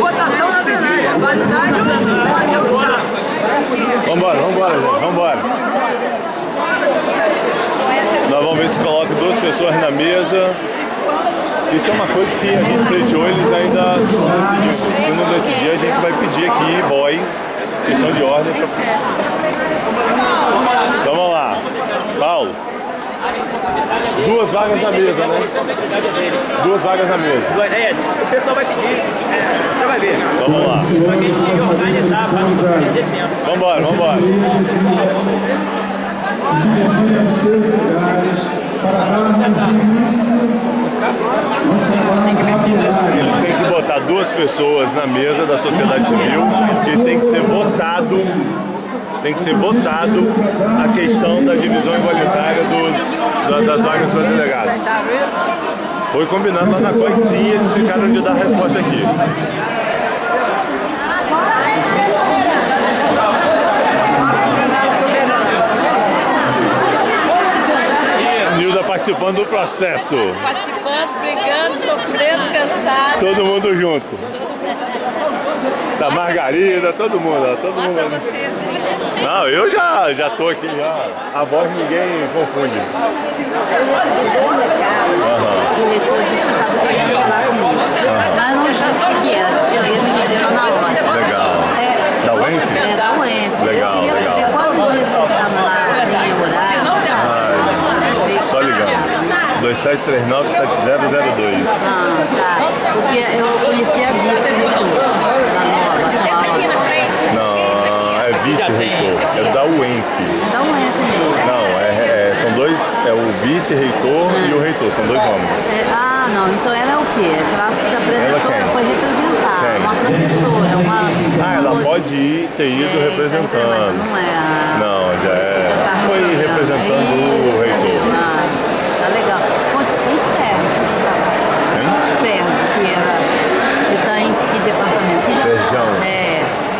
Votação na plenária. Validade ou Vambora, gente, vambora. Nós vamos ver se coloca 2 pessoas na mesa. Isso é uma coisa que a gente sediou, eles ainda não decidiram. Se não decidir, a gente vai pedir aqui boys, questão de ordem. Vamos lá. Paulo. 2 vagas na mesa, né? 2 vagas na mesa. O pessoal vai pedir, você vai ver. Então vamos lá. Só que a gente tem que organizar para não perder tempo. Vambora. Dividirem os seus lugares para darmos início aos trabalhos da plenária. Eles têm que botar 2 pessoas na mesa da sociedade civil e tem que ser votado. Tem que ser votado a questão da divisão igualitária das vagas para delegados. Foi combinado lá na COIC e eles ficaram de dar a resposta aqui. Nilda participando do processo. Participando, brigando, sofrendo, cansado. Todo mundo junto. Da Margarida, todo mundo. Mostra vocês. Não, eu já tô aqui já. A voz ninguém confunde. Mas não já sabia, eu ia me dizer na hora. Legal. Da UENF? É da UENF. Legal. Quando nós estamos lá em horário, Só ligando. 2739-7002. tá. Porque eu conheci a vice-reitora da nova. Senta aqui na frente. Não, é vice-reitor. É da UENF. Da UENF mesmo. Não, são 2, é o vice-reitor e o reitor, são 2 homens. Não, então ela é o quê? Ela se apresentou, Ela quem? foi representar. Quem? Uma professora, uma... Ela pode ter ido representando. Não é a... Não, já foi representando o reitor. Tá legal. O Sérgio, que está em que departamento? Sérgio.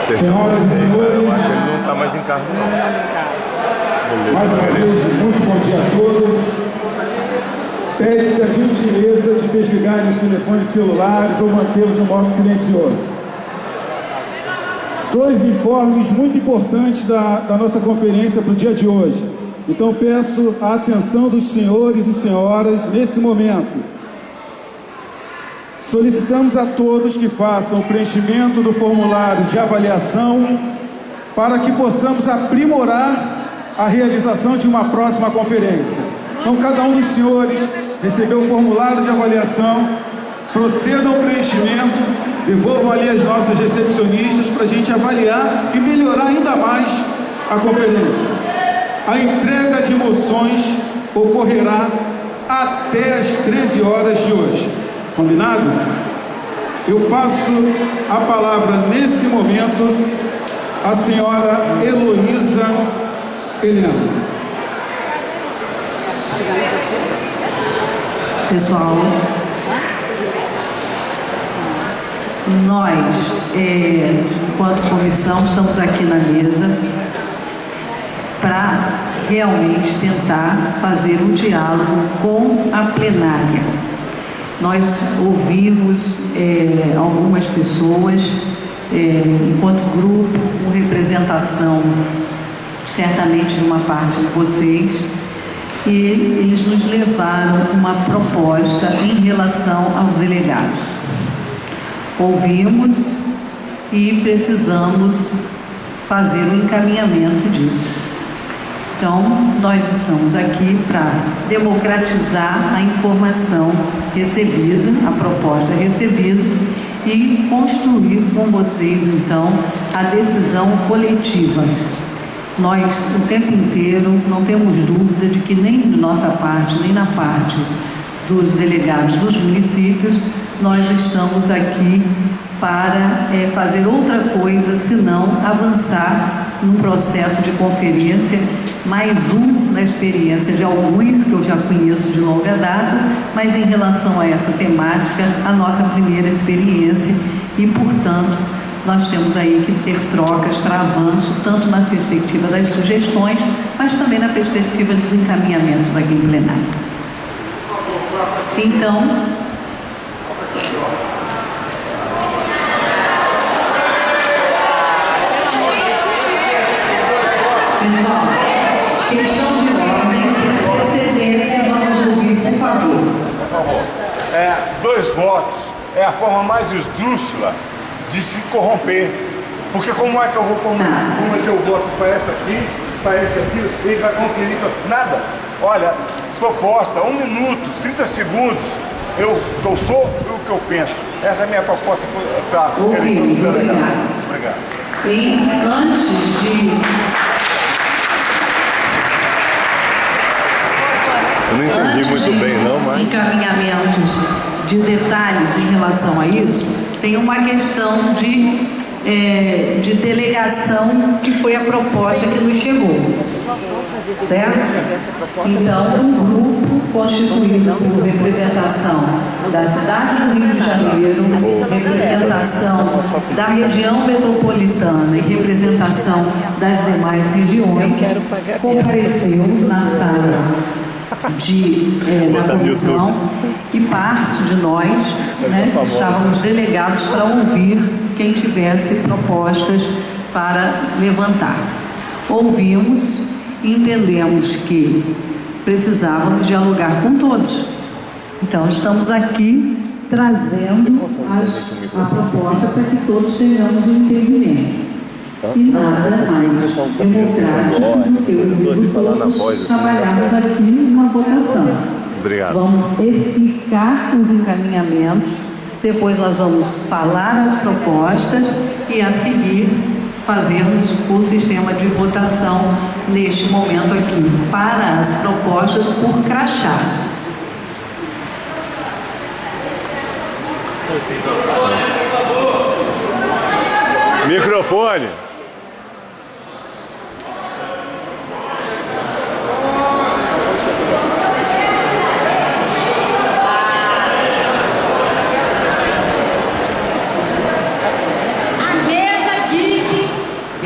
Senhoras e senhores, eu acho que ele não está mais em cargo, não. mais uma vez, muito bom dia a todos. Pede-se a gentileza de desligarem os telefones celulares ou mantê-los no modo silencioso. 2 informes muito importantes da nossa conferência para o dia de hoje. Então peço a atenção dos senhores e senhoras nesse momento. Solicitamos a todos que façam o preenchimento do formulário de avaliação para que possamos aprimorar a realização de uma próxima conferência. Então, cada um dos senhores recebeu o formulário de avaliação, procedam ao preenchimento, devolvam ali as nossas recepcionistas para a gente avaliar e melhorar ainda mais a conferência. A entrega de moções ocorrerá até às 13 horas de hoje. Combinado? Eu passo a palavra nesse momento à senhora Heloísa Helena. Pessoal, nós, enquanto comissão, estamos aqui na mesa para realmente tentar fazer um diálogo com a plenária. Nós ouvimos algumas pessoas, enquanto grupo, com representação certamente de uma parte de vocês, e eles nos levaram uma proposta em relação aos delegados. Ouvimos e precisamos fazer um encaminhamento disso. Então, nós estamos aqui para democratizar a informação recebida, a proposta recebida, e construir com vocês, então, a decisão coletiva. Nós, o tempo inteiro, não temos dúvida de que nem de nossa parte, nem na parte dos delegados dos municípios, nós estamos aqui para fazer outra coisa, senão avançar num processo de conferência, mais um na experiência de alguns que eu já conheço de longa data, mas em relação a essa temática, a nossa primeira experiência e, portanto, nós temos aí que ter trocas para avanço, tanto na perspectiva das sugestões, mas também na perspectiva dos encaminhamentos aqui em plenário. Então, favor. Por favor. 2 votos é a forma mais esdrúxula de se corromper. Porque como é que eu vou cometer o voto para essa aqui, para esse aqui, ele vai conferir nada? Olha, proposta, 1 minuto, 30 segundos, eu sou o que eu penso. Essa é a minha proposta para a eleição do delegado. Obrigado. E antes de... Eu não entendi muito bem não, mas... encaminhamentos de detalhes em relação a isso, tem uma questão de delegação que foi a proposta que nos chegou. Certo? Então, um grupo constituído por representação da cidade do Rio de Janeiro, representação da região metropolitana e representação das demais regiões, compareceu na sala da comissão e parte de nós, né, estávamos delegados para ouvir quem tivesse propostas para levantar. Ouvimos e entendemos que precisávamos dialogar com todos. Então, estamos aqui trazendo a proposta para que todos tenhamos um entendimento. E nada mais democrático do que o trabalharmos aqui numa votação. Obrigado. Vamos explicar os encaminhamentos, depois nós vamos falar as propostas e a seguir fazermos o sistema de votação neste momento aqui, para as propostas por crachá. Microfone.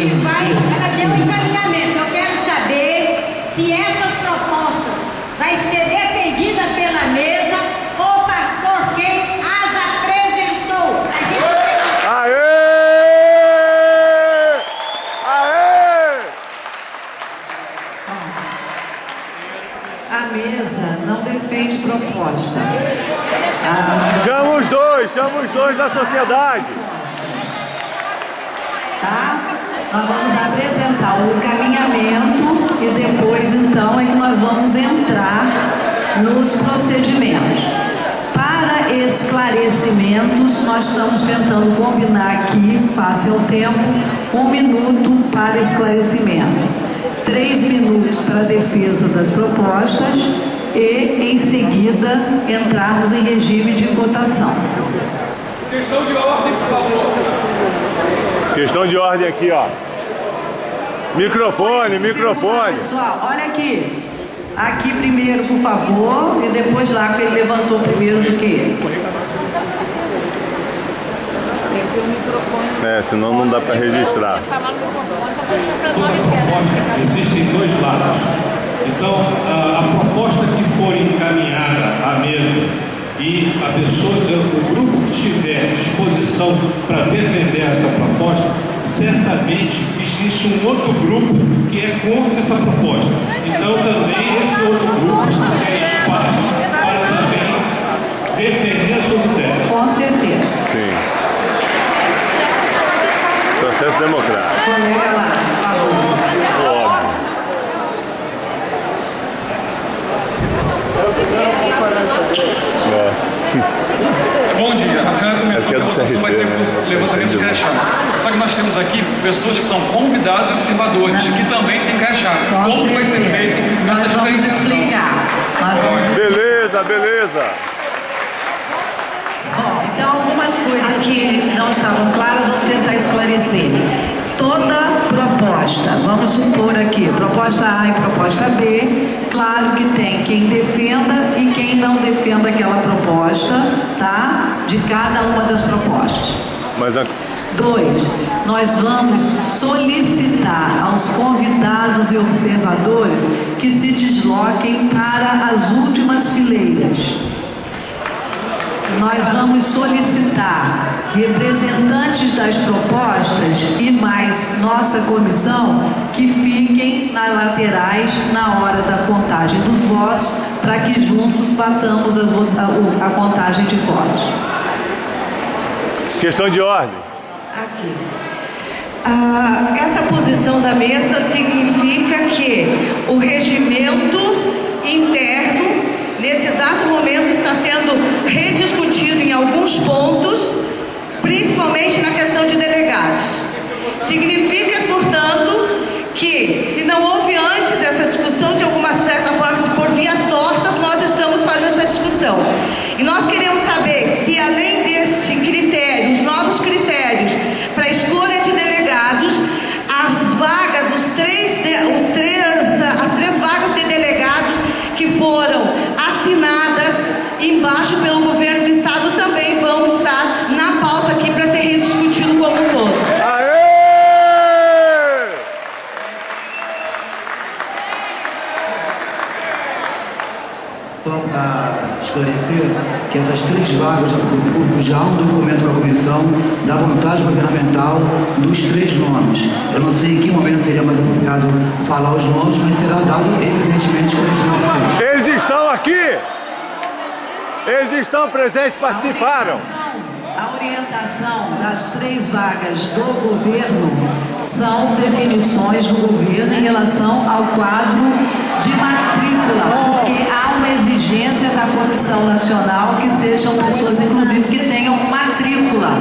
Ela deu um encaminhamento. Eu quero saber se essas propostas vai ser defendida pela mesa ou por quem as apresentou. Aê! Aê! A mesa não defende proposta. Chama os dois da sociedade. Tá? Nós vamos apresentar o encaminhamento e depois, então, é que nós vamos entrar nos procedimentos. Para esclarecimentos, nós estamos tentando combinar aqui, face ao tempo, 1 minuto para esclarecimento, 3 minutos para a defesa das propostas e, em seguida, entrarmos em regime de votação. Questão de ordem, por favor. Questão de ordem aqui, ó. Microfone. Pessoal, olha aqui. Aqui primeiro, por favor, e depois lá, que ele levantou primeiro do que ele. Senão não dá para registrar. Toda proposta, existem 2 lados. Então, a proposta que for encaminhada à mesa e a pessoa, o grupo que tiver disposição para defender essa proposta, certamente existe um outro grupo que é contra essa proposta. Então também esse outro grupo tem espaço para também defender as suas ideias. Com certeza. Sim. Processo democrático. Colega lá, por favor. Óbvio. Bom dia, a senhora comentou que a votação vai ser por levantamento de crachá. Só que nós temos aqui pessoas que são convidados e observadores, que também têm crachá. Como vai ser feito essa diferenciação? Beleza. Bom, então algumas coisas que não estavam claras, vamos tentar esclarecer. Toda proposta, vamos supor aqui, proposta A e proposta B, claro que tem quem defenda e quem não defenda aquela proposta, tá? De cada uma das propostas. 2, nós vamos solicitar aos convidados e observadores que se desloquem para as últimas fileiras. nós vamos solicitar representantes das propostas e mais nossa comissão que fiquem nas laterais na hora da contagem dos votos, para que juntos batamos a contagem de votos. Questão de ordem. Aqui. Essa posição da mesa significa que o regimento interno, nesse exato momento, está sendo rediscutido em alguns pontos, principalmente na questão de delegados. Significa, portanto, que se não houve antes essa discussão, de alguma certa forma, de por vias tortas, nós estamos fazendo essa discussão. E nós queremos saber se, além deste critério, os novos critérios para a escolha de delegados, as vagas, as três vagas de delegados que foram assinadas embaixo pelo governo do estado também vão estar na pauta aqui para ser rediscutido como um todo. Só para esclarecer que essas 3 vagas do público já há um documento com a comissão da vontade governamental dos 3 nomes. Eu não sei em que momento seria mais apropriado falar os nomes, mas será dado evidentemente conhecimento. Eles estão aqui! Eles estão presentes, participaram! A orientação das 3 vagas do governo são definições do governo em relação ao quadro de matrícula, porque há uma exigência da Comissão Nacional que sejam pessoas, inclusive, que tenham matrícula.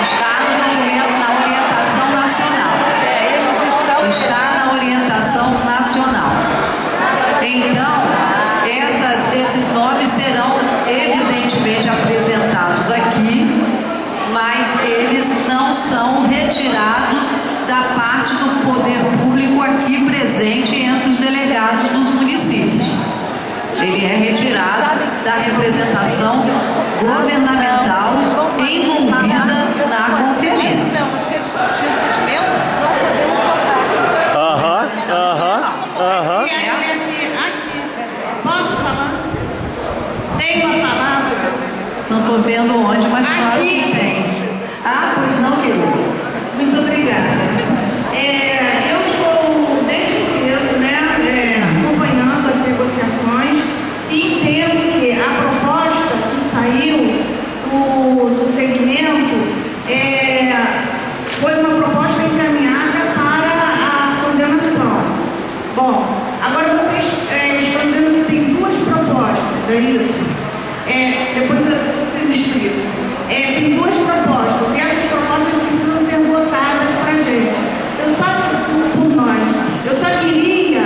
Está no documento, na orientação nacional. Está na orientação nacional. Então, esses nomes serão evidentemente apresentados aqui, mas eles não são retirados da parte do poder público aqui presente entre os delegados dos municípios. Ele é retirado da representação governamental envolvida na conferência. Posso falar? Tenho a palavra. Não estou vendo onde, mas claro que tem. Pois não, querido. Muito obrigada. Eu estou desde cedo, acompanhando as negociações e entendo que a proposta que saiu do segmento foi uma proposta encaminhada para a condenação. Bom, agora vocês estão dizendo que tem 2 propostas, é isso? Depois vocês explicam. Tem 2 propostas, e essas propostas precisam ser votadas para a gente. Eu só queria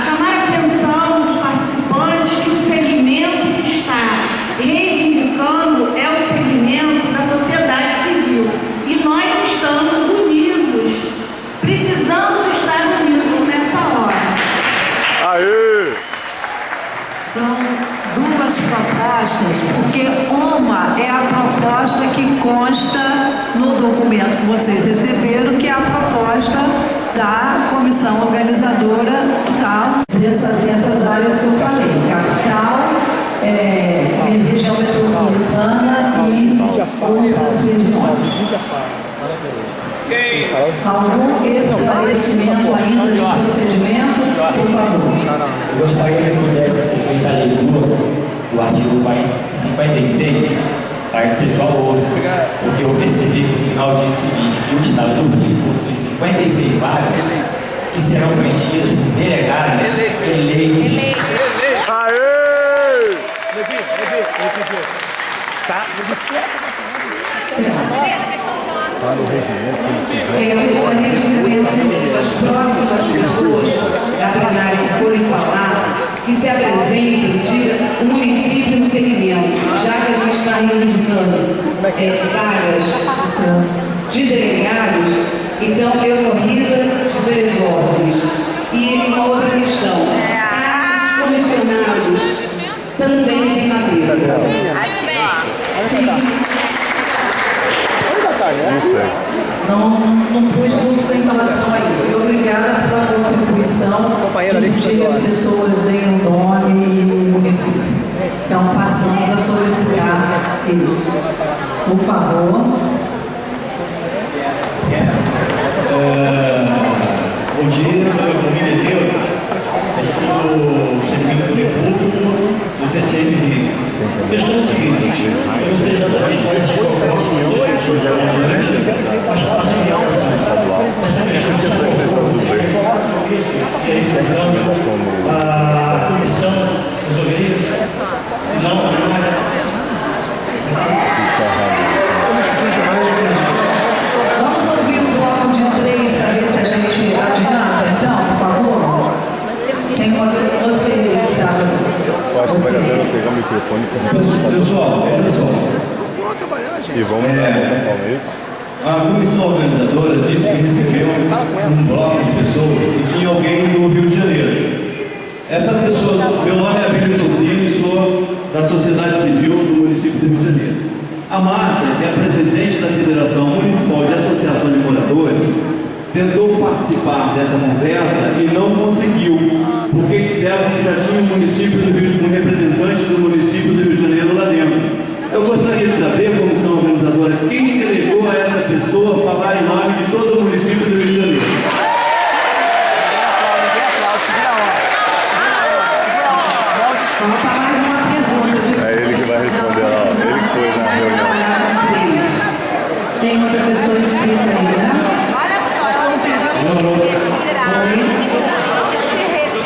chamar a atenção dos participantes que o segmento que está reivindicando é o segmento da sociedade civil. E nós estamos unidos, precisamos estar unidos nessa hora. Aê! São 2 propostas, porque uma é a proposta que consta no documento que vocês receberam, que é a proposta da comissão organizadora dessas áreas que eu falei, capital, região metropolitana e algum esclarecimento ainda do procedimento, por favor. Eu gostaria que pudesse ser feita a leitura do artigo 56, para que o pessoal ouça, porque eu percebi que no final diz o seguinte, que o Estado do Rio possui 56 vagas que serão preenchidas por delegados eleitos. Aê! Tá no regimento. As próximas pessoas da plenária que forem falar, que se apresentem, diga o município no segmento, já que a gente está reivindicando vagas de delegados. Então, eu sou Rita de Teresópolis. E uma outra questão, os comissionados também têm matéria. Não pus dúvida em relação a isso. Obrigada pela contribuição. E que as pessoas deem o nome e o município. Então, passamos a sua Isso. Por favor. Bom dia, meu nome é Mineiro, do Serviço Público do TCM. A questão é a seguinte, eu não sei exatamente qual é a proposta mas faço essa questão a comissão resolveria? Vamos ouvir o bloco de 3 para ver se a gente adianta, então, por favor. Tem uma você que estava. Eu acho que vale a pena pegar o microfone para pessoal. E vamos dar a votação, não é isso? A comissão organizadora disse que recebeu um bloco de pessoas e tinha alguém do Rio de Janeiro. Essa pessoa, meu nome é Abílio Tocini, sou da Sociedade Civil do município do Rio de Janeiro. A Márcia, que é a presidente da Federação Municipal de Associação de Moradores, tentou participar dessa conversa e não conseguiu, porque disseram que já tinha um representante do município do Rio de Janeiro lá dentro. Eu gostaria de saber, comissão organizadora, quem delegou a essa pessoa falar em nome de todo o município do Rio de Janeiro. É ele que vai responder, ó. Ele que foi na reunião. Tem outra pessoa inscrita aí, né?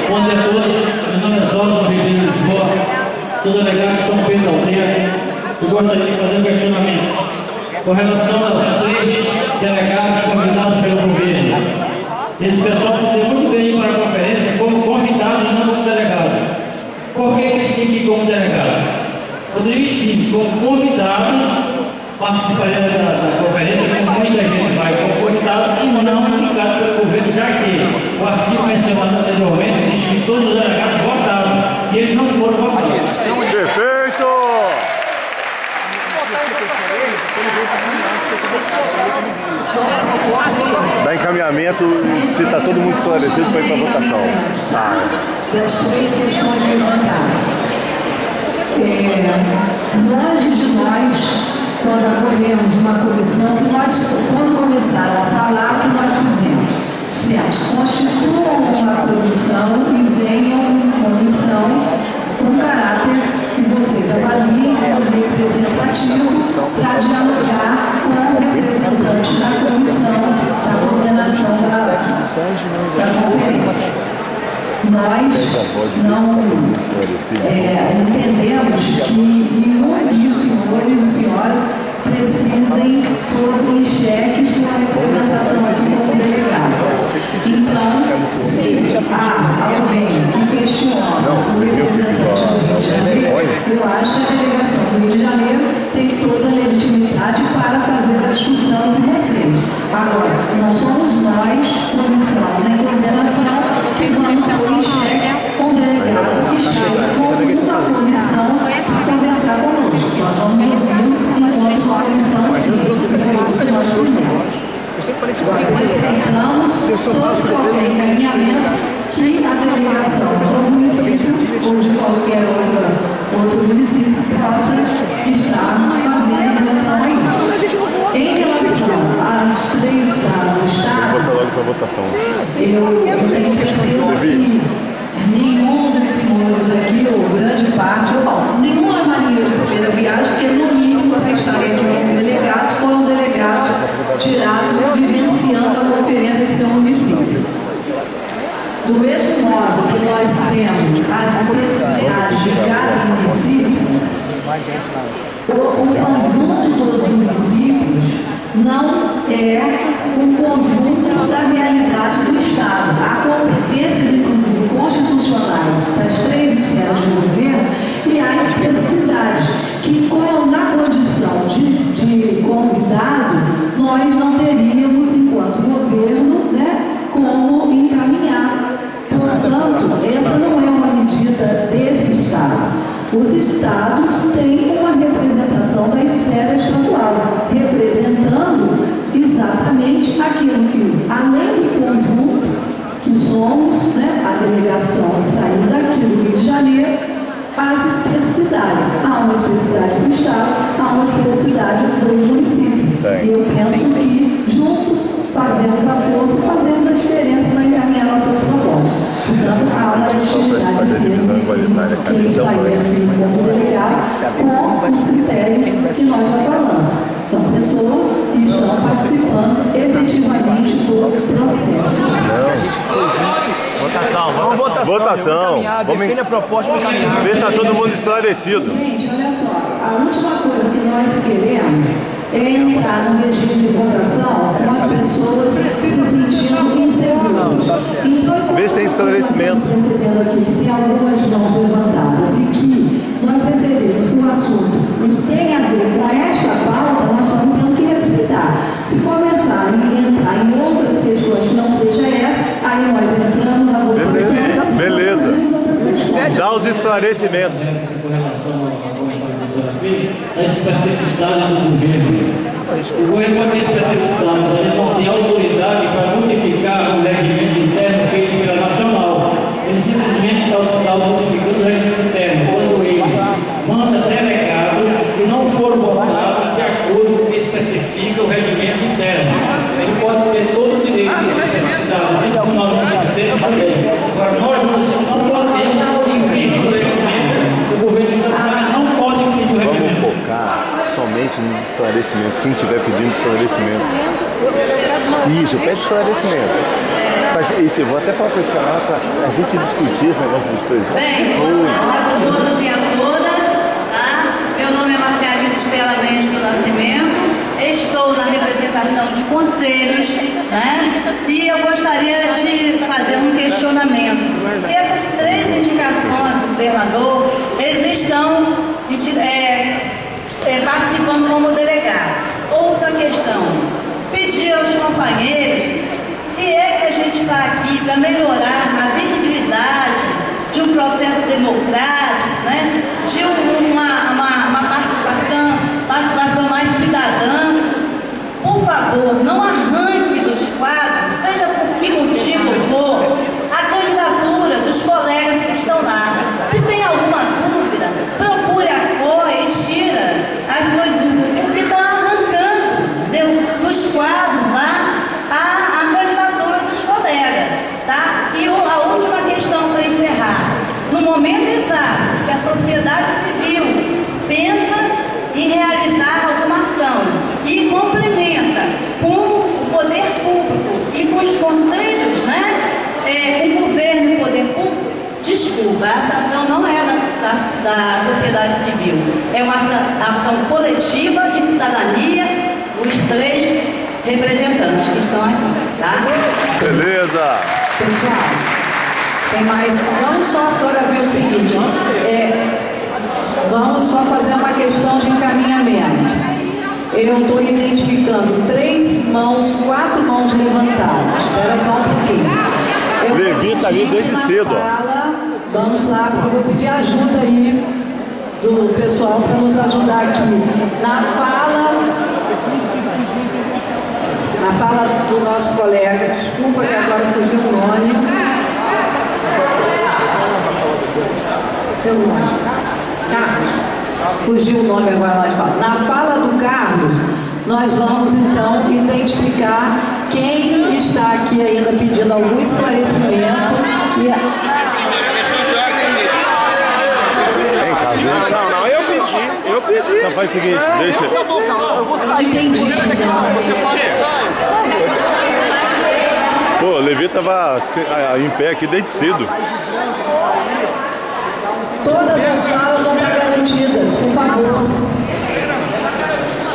Bom dia a todos, meu nome é Sócio, sou Rio de Lisboa, sou delegado de São Pedro Alteiro. Eu gostaria de fazer um questionamento com relação aos 3 delegados convidados pelo governo. Esse pessoal poderia muito bem ir para a conferência como convidados, não como delegados. Por que eles têm que ir como delegados? Poderiam sim, como convidados, participariam da conferência, como muita gente vai como convidados, e não indicados pelo governo, já que o artigo mencionado anteriormente diz que todos os delegados votaram e eles não foram votados. Perfeito! Dá encaminhamento se está todo mundo esclarecido para ir para a votação. Tá. Das 3 questões levantadas. Longe de nós, quando acolhemos uma comissão, que nós, quando começaram a falar, o que nós fizemos? Dissemos, constituam uma comissão e venham em comissão com caráter que vocês avaliem como representativo para dialogar com o representante da comissão da coordenação da conferência. Nós não entendemos que nenhum dos senhores e senhoras precisem pôr em xeque sua representação aqui como delegado. Então, se há alguém que questiona o representante do Rio de Janeiro, eu acho que a delegação do Rio de Janeiro tem toda a legitimidade para fazer a discussão de vocês. Agora, não somos nós, comissão nem coordenação, que vamos pôr em xeque o delegado que está com uma comissão para conversar conosco. Nós vamos ouvi-los enquanto uma comissão sim. É isso que nós fizemos. Respeitamos todo qualquer encaminhamento que a delegação do município ou de qualquer outro município possa estar fazendo em relação a isso. Em relação às 3 estados do Estado, eu tenho certeza que nenhum dos senhores aqui, ou grande parte, ou nenhuma maneira de primeira viagem, porque no mínimo para estarem aqui como delegados, foram delegados tirados vivenciando a conferência de seu município. Do mesmo modo que nós temos as necessidades de cada município, o conjunto dos municípios não é um conjunto da realidade do Estado. Há competências, inclusive, constitucionais para as 3 esferas do governo e há especificidades que, na condição de convidado, nós não teríamos, enquanto governo, como encaminhar. Portanto, essa não é uma medida desse Estado. Os estados têm uma representação da esfera estadual, representando exatamente aquilo que, além do conjunto que somos, a delegação saindo daqui do Rio de Janeiro, as especificidades especificidades. Há uma especificidade do Estado, há uma especificidade dos municípios. E eu penso que juntos fazemos a força, fazemos a diferença na encaminhar nossas propostas. Portanto, há uma atividade de ser quem está aí como delegado com os critérios que nós já falamos. São pessoas que estão participando efetivamente do processo. A gente foi junto. Votação, vamos votação. Votação. Define a proposta e encaminhar. Deixa todo mundo esclarecido. Gente, olha só, a última coisa que nós queremos é entrar no regime de votação com as pessoas se sentindo inseguras. Então, vê se tem esclarecimento. Nós estamos percebendo aqui que tem algumas mãos levantadas e que nós percebemos que o assunto tem a ver com esta pauta, nós estamos tendo que respeitar. Se começar a entrar em outras questões que não seja essa, aí nós entramos na votação. Beleza. Dá os esclarecimentos. A especificidade do governo. O governo pode ter especificidade, mas ele não tem autoridade para modificar o regimento interno feito pela Nacional. Ele simplesmente está modificando o regimento interno quando ele manda delegados que não foram votados de acordo com o que especifica o regimento interno. Ele pode ter todo o direito de especificidade, assim como nós não fazemos também. Agora, nós não podemos infringir o regimento. O governo não pode infringir o regimento. Vamos focar somente nos esclarecimentos. Quem estiver pedindo esclarecimento. Isso, pede esclarecimento. Mas esse, eu vou até falar com esse canal para a gente discutir esse negócio dos três. Bem, olá a todos e a todas. Tá? Meu nome é Margarida Estela Mendes do Nascimento. Estou na representação de conselhos, né? E eu gostaria de fazer um questionamento. Se essas três indicações do governador, eles estão participando como delegado. Outra questão, pedir aos companheiros se é que a gente está aqui para melhorar a visibilidade de um processo democrático, né? De uma participação mais cidadã. Por favor, não arranque dos quadros, seja por que motivo for, a candidatura dos colegas que estão lá. Se tem alguma dúvida, procure a COA e tira as suas dúvidas, porque está arrancando dos quadros lá a candidatura dos colegas, tá? E a última questão para encerrar. No momento exato que a sociedade civil pensa em realizar alguma ação e complementa com o poder público e com os conselhos, né? Com o governo e o poder público, desculpa, essa ação não é da sociedade civil, é uma ação coletiva de cidadania, os três representantes que estão aqui, tá? Beleza! Pessoal, tem mais. Vamos só agora ver o seguinte: vamos só fazer uma questão de encaminhamento. Eu estou identificando 4 mãos levantadas. Espera só um pouquinho. Levi está ali desde cedo. Vamos lá, porque eu vou pedir ajuda aí do pessoal para nos ajudar aqui. Na fala do nosso colega, desculpa que agora fugiu o nome. Seu nome. Carlos. Fugiu o nome agora lá de fala. Na fala do Carlos, nós vamos então identificar quem está aqui ainda pedindo algum esclarecimento. Não, eu pedi. Então faz o seguinte, deixa. Eu vou sair. Entendi. Você fala. Pô, o Levi estava em pé aqui desde cedo. Todas as falas vão estar garantidas, por favor.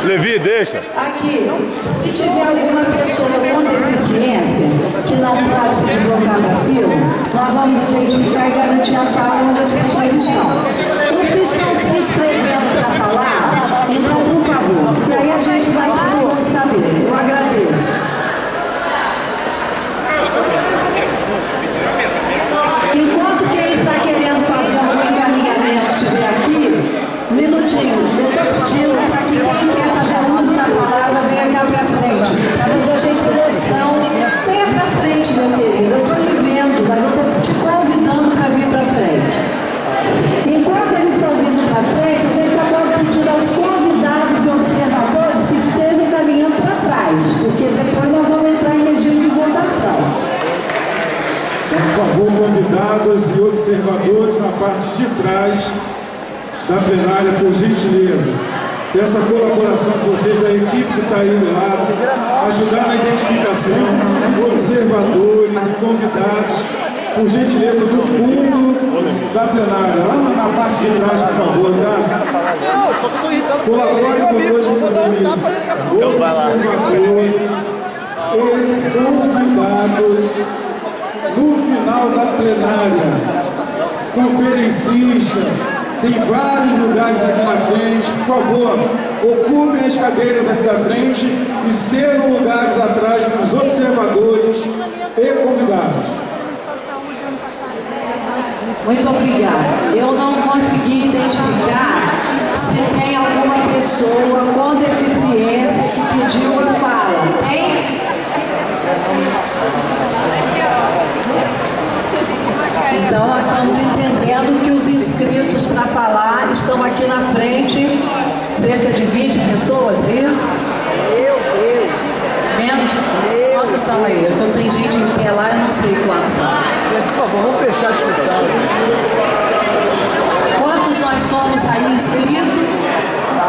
Levi, deixa. Aqui, se tiver alguma pessoa com deficiência que não pode se deslocar da fila, nós vamos identificar e garantir a fala onde as pessoas estão. Os que estão se inscrevendo para falar, então, por favor, porque aí a gente vai todo mundo saber. Eu agradeço. Enquanto quem está querendo fazer algum encaminhamento estiver aqui, um minutinho, eu estou pedindo para que quem quer fazer uso da palavra venha cá para frente, para fazer a gente noção. Venha para frente, meu querido, eu estou lhe vendo, mas eu estou te convidando para vir para frente. Enquanto eles estão vindo para observadores na parte de trás da plenária, por gentileza. Peço a colaboração de vocês, da equipe que está aí do lado, ajudar na identificação, observadores e convidados, por gentileza, do fundo da plenária, lá na parte de trás, por favor, tá? Colabore conosco também nisso. Observadores e convidados no final da plenária. Conferencista, tem vários lugares aqui na frente. Por favor, ocupem as cadeiras aqui da frente e sejam lugares atrás para os observadores e convidados. Muito obrigada. Eu não consegui identificar se tem alguma pessoa com deficiência que pediu a fala. Tem? Então, nós estamos entendendo que os inscritos para falar estão aqui na frente, cerca de 20 pessoas, é isso? Menos? Quantos são aí? Porque tem gente em pé lá, eu não sei quantos são. Por favor, vamos fechar a discussão. Quantos nós somos aí inscritos?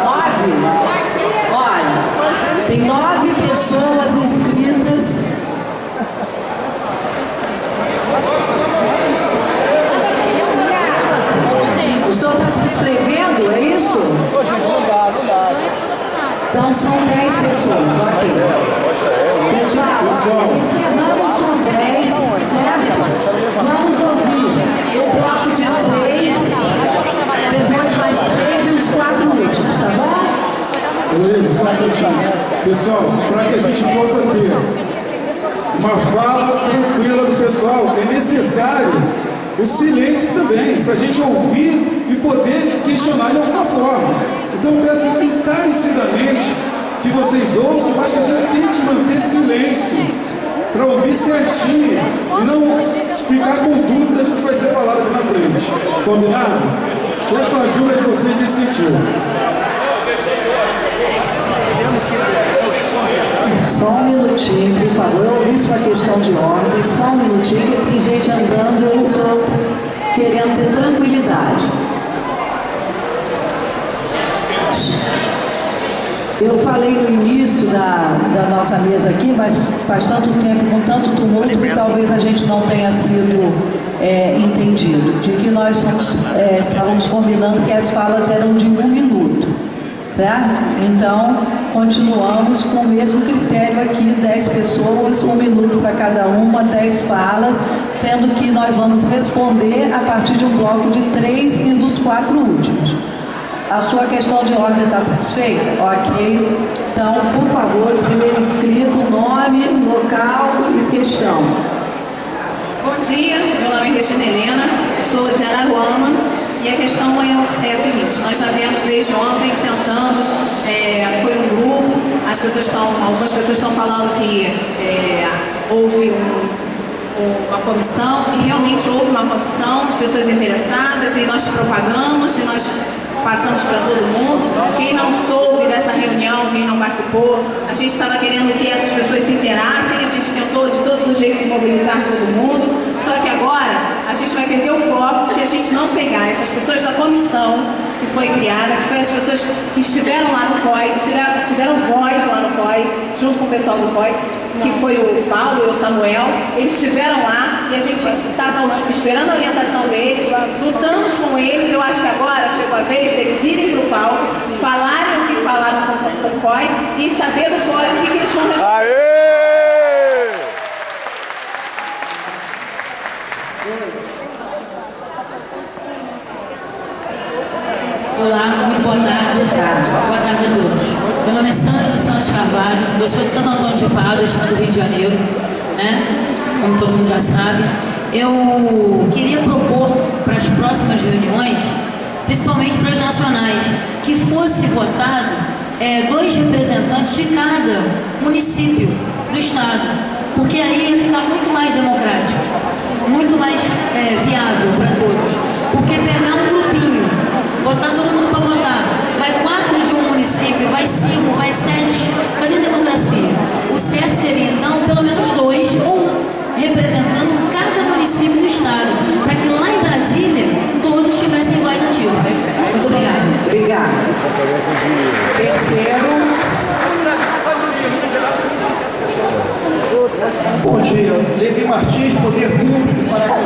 9? Olha, tem 9 pessoas inscritas. O senhor está se inscrevendo, é isso? Então são 10 pessoas, ok. Pessoal, encerramos com 10, certo? Vamos ouvir o bloco de 3, depois mais 3 e os 4 últimos, tá bom? Beleza, só um pouquinho. Pessoal, para que a gente possa ter uma fala tranquila do pessoal, é necessário o silêncio também, para a gente ouvir e poder questionar de alguma forma. Então peço encarecidamente que vocês ouçam, mas que a gente tente manter silêncio, para ouvir certinho e não ficar com dúvidas do que vai ser falado aqui na frente. Combinado? Peço a ajuda de vocês nesse sentido. Só um minutinho, por favor. Eu ouvi sua questão de ordem. Só um minutinho, que tem gente andando e eu estou querendo ter tranquilidade. Eu falei no início da nossa mesa aqui, mas faz tanto tempo, com tanto tumulto, que talvez a gente não tenha sido entendido. De que nós estávamos combinando que as falas eram de 1 minuto. Certo? Então, continuamos com o mesmo critério aqui, 10 pessoas, 1 minuto para cada uma, 10 falas, sendo que nós vamos responder a partir de um bloco de 3 e dos 4 últimos. A sua questão de ordem está satisfeita? Ok. Então, por favor, primeiro inscrito, nome, local e questão. Bom dia, meu nome é Regina Helena, sou de Araruama. E a questão é a seguinte: nós já viemos desde ontem, sentamos, foi um grupo, algumas pessoas estão falando que houve uma comissão, e realmente houve uma comissão de pessoas interessadas, e nós propagamos, e nós passamos para todo mundo. Quem não soube dessa reunião, quem não participou, a gente estava querendo que essas pessoas se interassem, a gente tentou de todos os jeitos mobilizar todo mundo, só que agora a gente vai perder o foco se a gente não pegar essas pessoas da comissão que foi criada, que foi as pessoas que estiveram lá no COI, que tiveram voz lá no COI, junto com o pessoal do COI, que foi o Paulo e o Samuel. Eles estiveram lá e a gente estava esperando a orientação deles, lutamos com eles. Eu acho que agora chegou a vez deles irem para o palco, falarem o que falaram com o COI e saber do COI o que eles vão responder. Olá, muito boa tarde. Boa tarde a todos. Meu nome é Sandra dos Santos Carvalho, eu sou de Santo Antônio de Pádua, estado do Rio de Janeiro, né? Como todo mundo já sabe. Eu queria propor para as próximas reuniões, principalmente para as nacionais, que fosse votado 2 representantes de cada município do estado, porque aí ia ficar muito mais democrático, muito mais viável para todos. Porque pegar um grupinho, botar todo mundo para votar, vai 4 de um município, vai 5, vai 7, cadê a democracia? O certo seria, então, pelo menos 2 ou representando cada município do estado, para que lá em Brasília Martins, Poder Público, Pará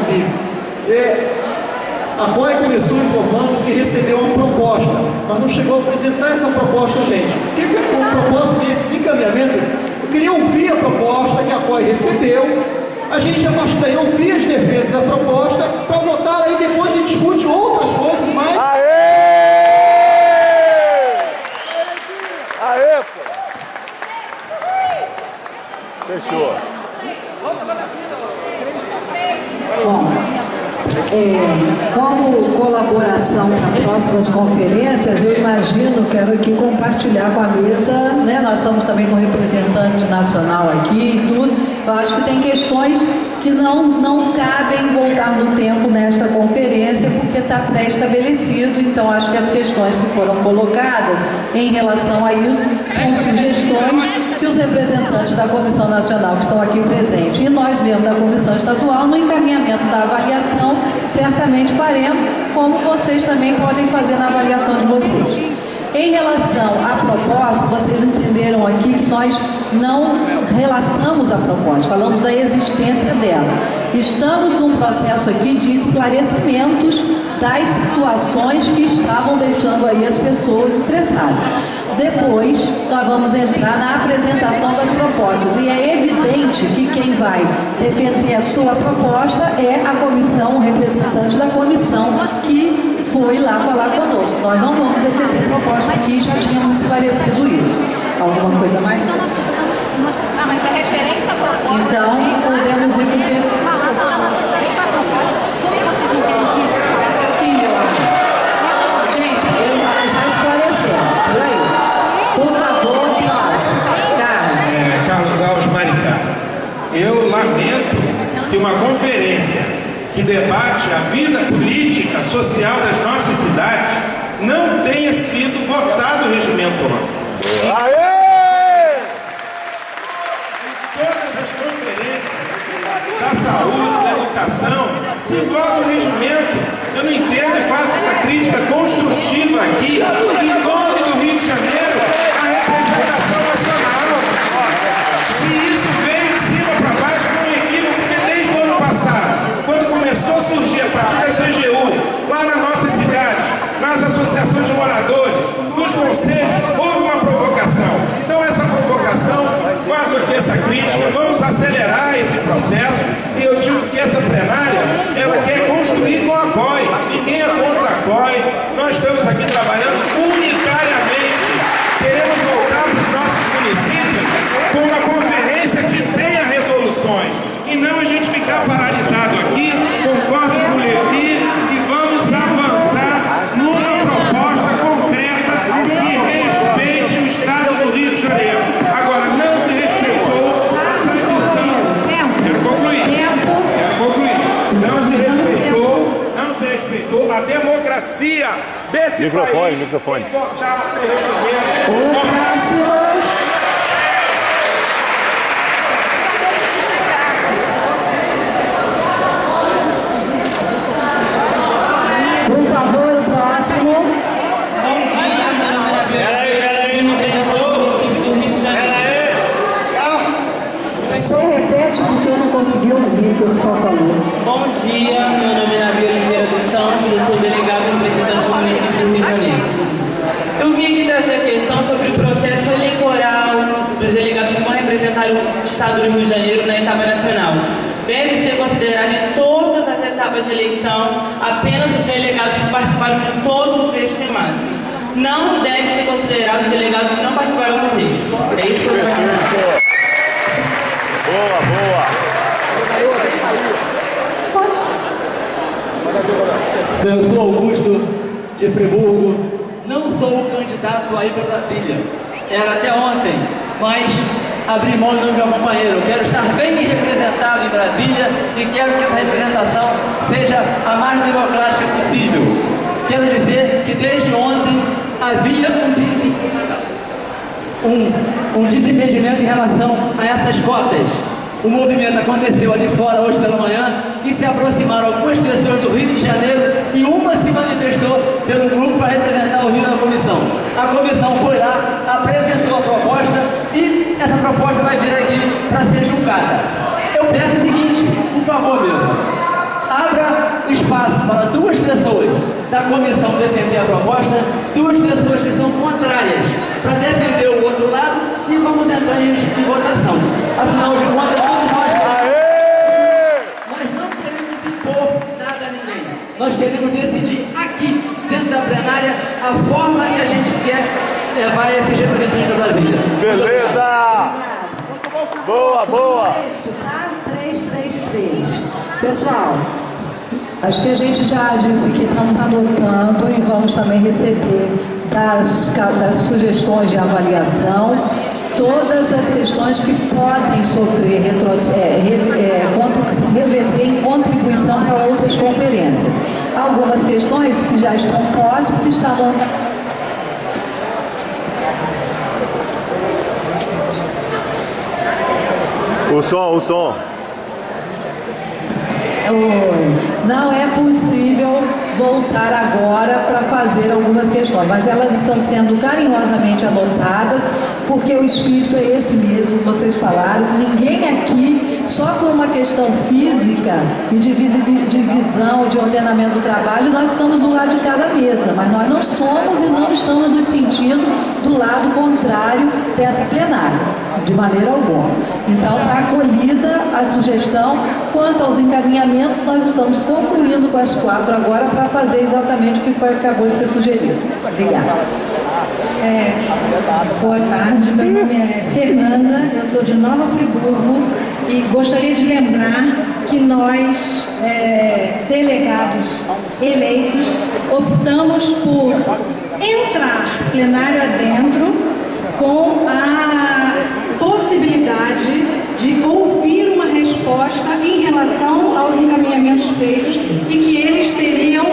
a COI começou informando que recebeu uma proposta, mas não chegou a apresentar essa proposta, gente. O que é o propósito de encaminhamento? Eu queria ouvir a proposta que a COI recebeu, a gente, a partir daí, ouvir as defesas da proposta, para votar aí depois a gente discute outras coisas mais. Aê, pô! Fechou. Bom, como colaboração para próximas conferências, eu imagino, quero aqui compartilhar com a mesa, né? Nós estamos também com representante nacional aqui e tudo. Eu acho que tem questões que não cabem voltar no tempo nesta conferência, porque está pré-estabelecido. Então, acho que as questões que foram colocadas em relação a isso são sugestões que os representantes da Comissão Nacional que estão aqui presentes e nós mesmos da Comissão Estadual, no encaminhamento da avaliação, certamente faremos, como vocês também podem fazer na avaliação de vocês. Em relação à proposta, vocês entenderam aqui que nós não relatamos a proposta, falamos da existência dela. Estamos num processo aqui de esclarecimentos das situações que estavam deixando aí as pessoas estressadas. Depois, nós vamos entrar na apresentação das propostas. E é evidente que quem vai defender a sua proposta é a comissão, o representante da comissão que foi lá falar conosco. Nós não vamos defender proposta aqui, já tínhamos esclarecido isso. Alguma coisa mais? Mas é referente à proposta. Então, podemos ir para o Sim, eu acho. Gente, já esclarecemos. Por aí. Por favor, Carlos. Carlos Alves Maricá. Eu lamento que uma conferência que debate a vida política, social das nossas cidades não tenha sido votado o regimento ontem. Aê! Todas as conferências da saúde, da educação, se vota o regimento. Eu não entendo e faço essa crítica construtiva aqui, em nome do Rio de Janeiro, à representação nacional. Se isso veio de cima para baixo, foi um equívoco, porque desde o ano passado, quando começou a surgir a partir da CGU, lá na nossa cidade, nas associações de moradores, nos conselhos, houve uma provocação. Então essa provocação, faço aqui essa crítica, vamos acelerar esse processo e eu digo que essa plenária, ela quer construir com a COI, ninguém é contra a COI, nós estamos aqui trabalhando unitariamente, queremos voltar para os nossos municípios com uma conferência que tenha resoluções e não a gente ficar paralisado aqui, concordo com o Levi e vamos avançar numa proposta concreta que respeite o Estado do Rio de Janeiro. Agora, não se respeitou a discussão. Quero concluir. Não se respeitou a democracia desse país. Microfone. Por favor, o próximo. Bom dia, meu nome é Gabriel, representante do município do Rio de Janeiro. Só repete porque eu não consegui ouvir o que o pessoal falou. Bom dia, meu nome é Nabil Oliveira dos Santos, eu sou delegado e representante do município do Rio de Janeiro. Eu vim aqui trazer a questão sobre o processo eleitoral dos delegados que vão representar o Estado do Rio de Janeiro na etapa nacional. Deve ser considerado em todas as etapas de eleição apenas os delegados que participaram de todos os eixos temáticos. Não deve ser considerado os delegados que não participaram dos eixos. É isso que eu vou dizer. Boa. Eu sou Augusto de Friburgo, não sou o candidato a ir para Brasília. Era até ontem, mas abri mão do meu companheiro. Quero estar bem representado em Brasília e quero que essa representação seja a mais democrática possível. Quero dizer que desde ontem havia um desimpedimento em relação a essas cotas. O movimento aconteceu ali fora hoje pela manhã e se aproximaram algumas pessoas do Rio de Janeiro e uma se manifestou pelo grupo para representar o Rio na comissão. A comissão foi lá, apresentou a proposta e essa proposta vai vir aqui para ser julgada. Eu peço o seguinte, favor, mesmo, abra espaço para duas pessoas da comissão defender a proposta, duas pessoas que são contrárias para defender o outro lado e vamos entrar em votação. Afinal de contas, todos nós não queremos impor nada a ninguém. Nós queremos decidir aqui, dentro da plenária, a forma que a gente quer levar esse representante da Brasília. Beleza! Boa, boa! 333. Pessoal, acho que a gente já disse que estamos anotando e vamos também receber das sugestões de avaliação todas as questões que podem sofrer reverter em contribuição para outras conferências. Algumas questões que já estão postas estão O som. Não é possível voltar agora para fazer algumas questões, mas elas estão sendo carinhosamente anotadas, porque o espírito é esse mesmo que vocês falaram. Ninguém aqui, só por uma questão física e de visão, de ordenamento do trabalho, nós estamos do lado de cada mesa, mas nós não somos e não estamos nos sentindo do lado contrário dessa plenária, de maneira alguma. Então está acolhida a sugestão. Quanto aos encaminhamentos, nós estamos concluindo com as 4 agora para fazer exatamente o que acabou de ser sugerido. Obrigada. Boa tarde, meu nome é Fernanda, eu sou de Nova Friburgo e gostaria de lembrar que nós, delegados eleitos, optamos por entrar plenário adentro com a possibilidade de ouvir uma resposta em relação aos encaminhamentos feitos e que eles seriam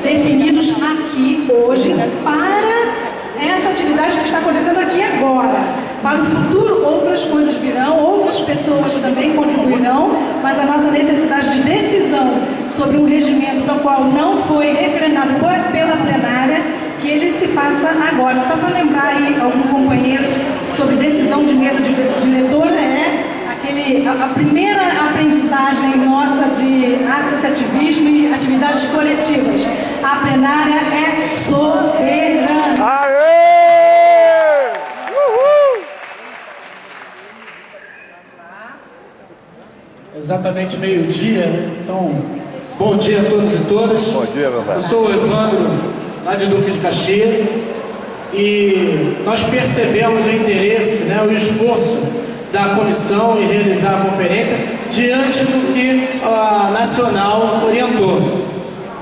definidos aqui hoje para essa atividade que está acontecendo aqui agora. Para o futuro, outras coisas virão, outras pessoas também contribuirão, mas a nossa necessidade de decisão sobre um regimento do qual não foi referendado pela plenária, que ele se faça agora. Só para lembrar aí algum companheiro sobre decisão de mesa de diretora, a primeira aprendizagem nossa de associativismo e atividades coletivas. A plenária é soberana. Aê! Uhul! Exatamente meio-dia, né? Então, bom dia a todos e todas. Bom dia, meu pai. Eu sou o Evandro, lá de Duque de Caxias, e nós percebemos o interesse, o esforço da comissão em realizar a conferência diante do que a Nacional orientou.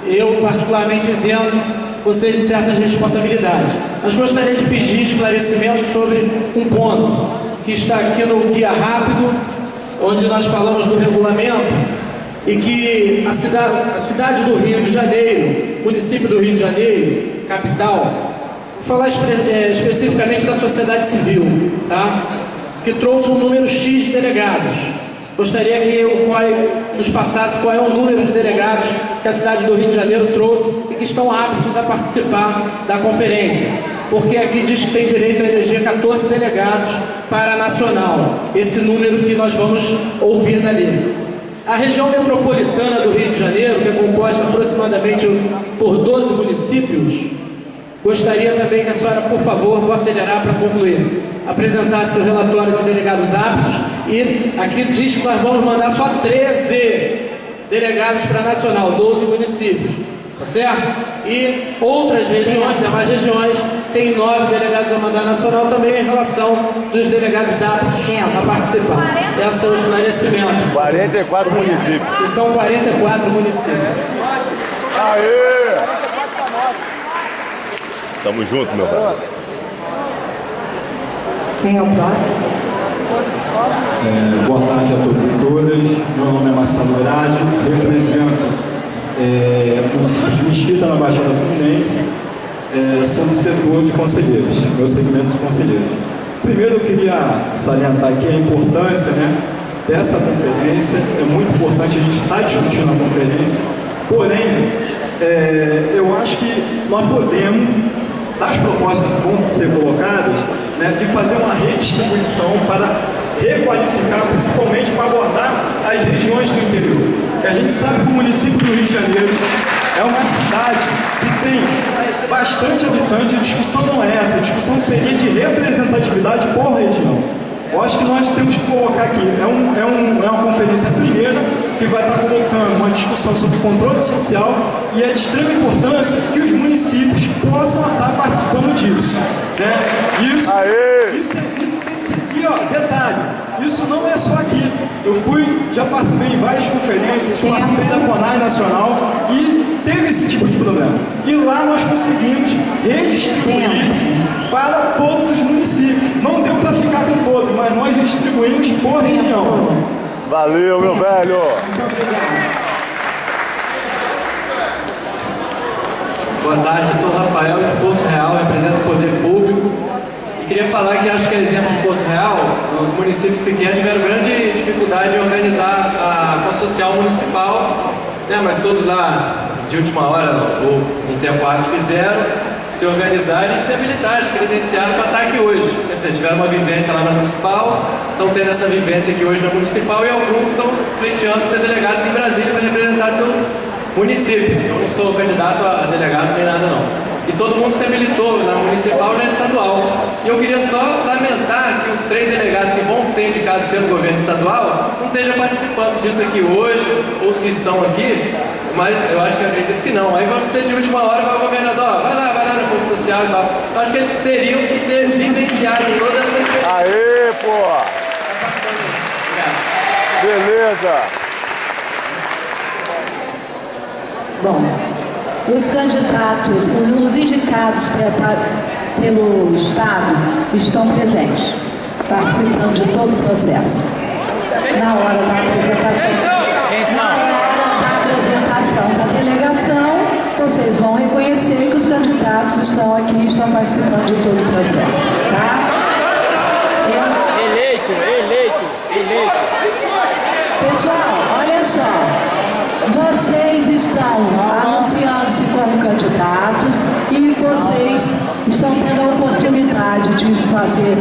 Eu, particularmente, dizendo vocês de certas responsabilidades. Mas gostaria de pedir esclarecimento sobre um ponto que está aqui no Guia Rápido, onde nós falamos do regulamento e que a cidade do Rio de Janeiro, município do Rio de Janeiro, capital, vou falar especificamente da sociedade civil, tá? Que trouxe um número X de delegados. Gostaria que o COI nos passasse qual é o número de delegados que a cidade do Rio de Janeiro trouxe e que estão aptos a participar da conferência. Porque aqui diz que tem direito a eleger 14 delegados para a Nacional, esse número que nós vamos ouvir dali. A região metropolitana do Rio de Janeiro, que é composta aproximadamente por 12 municípios, gostaria também que a senhora, por favor, vou acelerar para concluir, apresentasse o relatório de delegados aptos, e aqui diz que nós vamos mandar só 13 delegados para a Nacional, 12 municípios, tá certo? E outras regiões, demais regiões, tem 9 delegados a mandar nacional também em relação dos delegados aptos a participar. Esse é o esclarecimento. 44 municípios. E são 44 municípios. Aê! Tamo junto, meu pai. Quem é o próximo? Boa tarde a todos e todas. Meu nome é Marcelo Herade, represento o município de Mesquita, na Baixada Fluminense. Sou do setor de conselheiros, meu segmento de conselheiros. Primeiro eu queria salientar aqui a importância dessa conferência. É muito importante a gente estar discutindo a conferência, porém, eu acho que nós podemos, das propostas que vão ser colocadas, de fazer uma redistribuição para requalificar, principalmente para abordar as regiões do interior. E a gente sabe que o município do Rio de Janeiro é uma cidade que tem bastante habitante, a discussão não é essa, a discussão seria de representatividade por região. Eu acho que nós temos que colocar aqui, é uma conferência primeira que vai estar colocando uma discussão sobre controle social e é de extrema importância que os municípios possam estar participando disso. Né? Isso tem que ser aqui, ó, detalhe, isso não é só aqui. Eu já participei em várias conferências, participei da CONAI Nacional e teve esse tipo de problema. E lá nós conseguimos redistribuir para todos os municípios. Não deu para ficar com todos, mas nós distribuímos por região. Valeu, meu velho! Boa tarde, eu sou o Rafael de Porto Real, represento o Poder Público. E queria falar que acho que, exemplo de Porto Real, os municípios pequenos tiveram grande dificuldade em organizar a consocial municipal, né? Mas todos lá, de última hora, ou um tempo hábil, fizeram se organizar e se habilitar, se credenciar para estar aqui hoje. Quer dizer, tiveram uma vivência lá na municipal, estão tendo essa vivência aqui hoje na municipal e alguns estão pleiteando ser delegados em Brasília para representar seus municípios. Eu não sou candidato a delegado nem nada não. E todo mundo se habilitou na municipal e na estadual. E eu queria só lamentar que os 3 delegados que vão ser indicados pelo governo estadual não estejam participando disso aqui hoje, ou se estão aqui, mas eu acho que acredito que não. Aí vamos ser de última hora, vai o governador, vai lá na Polícia Social e tal. Eu acho que eles teriam que ter vivenciado toda essa experiência. Aê, pô! Beleza! Bom, os candidatos, os indicados pelo Estado estão presentes, participando de todo o processo. Na hora da apresentação da delegação, vocês vão reconhecer que os candidatos estão aqui e estão participando de todo o processo. Tá? Eleito. Pessoal, olha só. Vocês estão anunciando-se como candidatos e vocês estão tendo a oportunidade de fazer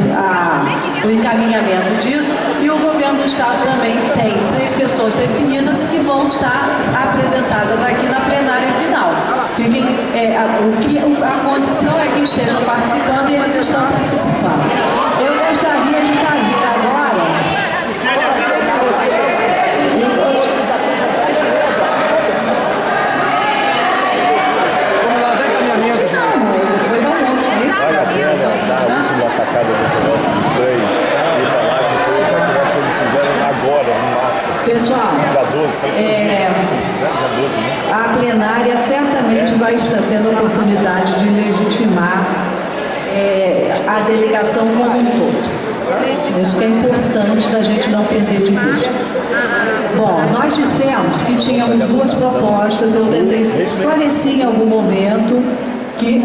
o encaminhamento disso, e o governo do Estado também tem 3 pessoas definidas que vão estar apresentadas aqui na plenária final. A condição é que estejam participando e eles estão participando. Eu gostaria de fazer agora... Vale a pena dar a última atacada do negócio dos 3 e falar que foi o que eles fizeram agora, no março. Pessoal, a plenária certamente vai estar tendo a oportunidade de legitimar a delegação como um todo. Isso que é importante da gente não perder de vista. Bom, nós dissemos que tínhamos 2 propostas, eu tentei esclarecer em algum momento que...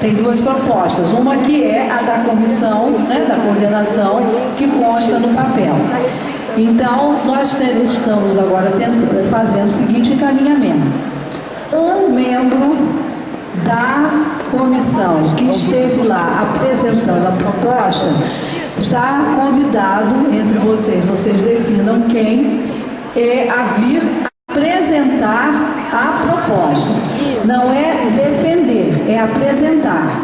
Tem 2 propostas, uma que é a da comissão, né, da coordenação, que consta no papel. Então, nós estamos agora fazendo o seguinte encaminhamento. Um membro da comissão que esteve lá apresentando a proposta está convidado entre vocês definam quem a vir apresentar a proposta. Não é defender, é apresentar.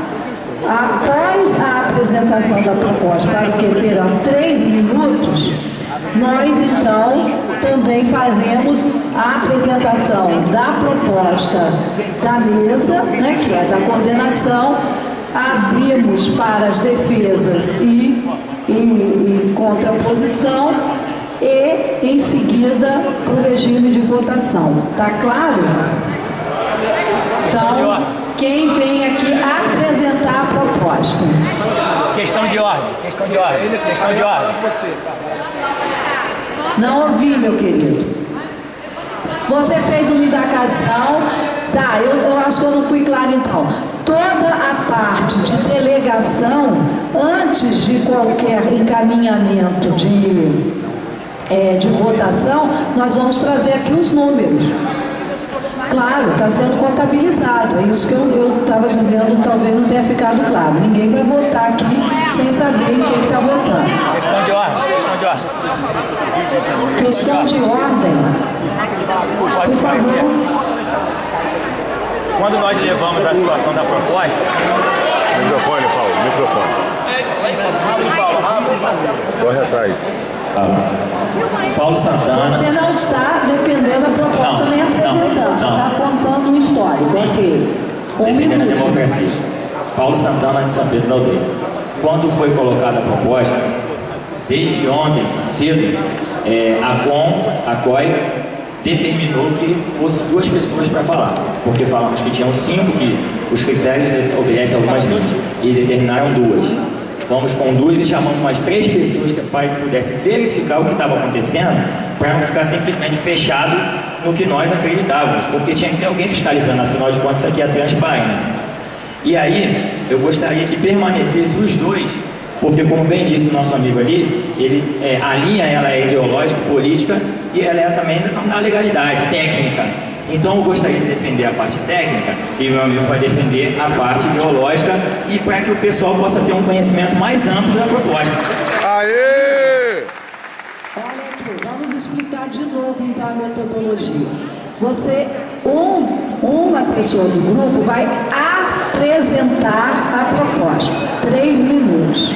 Após a apresentação da proposta, para que terão 3 minutos, nós então também fazemos a apresentação da proposta da mesa, né, que é da coordenação, abrimos para as defesas e contraposição e, em seguida, o regime de votação. Tá claro? Então, quem vem aqui apresentar a proposta? Questão de ordem. Não ouvi, meu querido. Você fez uma indagação. Tá, eu acho que eu não fui clara então. Toda a parte de delegação, antes de qualquer encaminhamento de votação, nós vamos trazer aqui os números. Claro, está sendo contabilizado. É isso que eu estava dizendo, talvez não tenha ficado claro. Ninguém vai votar aqui sem saber em quem está votando. Questão de Questão de ordem. Por favor. Quando nós levamos a situação da proposta... Microfone, Paulo, microfone. Corre atrás. Paulo Santana. Você não está defendendo a proposta nem apresentando, você está contando um histórico. Ok. Defendendo a democracia. Paulo Santana, de São Pedro da Aldeia. Quando foi colocada a proposta, desde ontem, cedo, a COI determinou que fossem 2 pessoas para falar, porque falamos que tinham 5, que os critérios obedecem algumas leis, e determinaram 2. Fomos com 2 e chamamos mais 3 pessoas para que pudessem verificar o que estava acontecendo, para não ficar simplesmente fechado no que nós acreditávamos, porque tinha que ter alguém fiscalizando, afinal de contas isso aqui é transparência. E aí, eu gostaria que permanecesse os 2, porque como bem disse o nosso amigo ali, a linha ela é ideológica, política, e ela é também da legalidade, técnica. Então eu gostaria de defender a parte técnica e meu amigo vai defender a parte ideológica, e para que o pessoal possa ter um conhecimento mais amplo da proposta. Aê! Olha aqui, vamos explicar de novo então a metodologia. Uma pessoa do grupo vai apresentar a proposta. 3 minutos.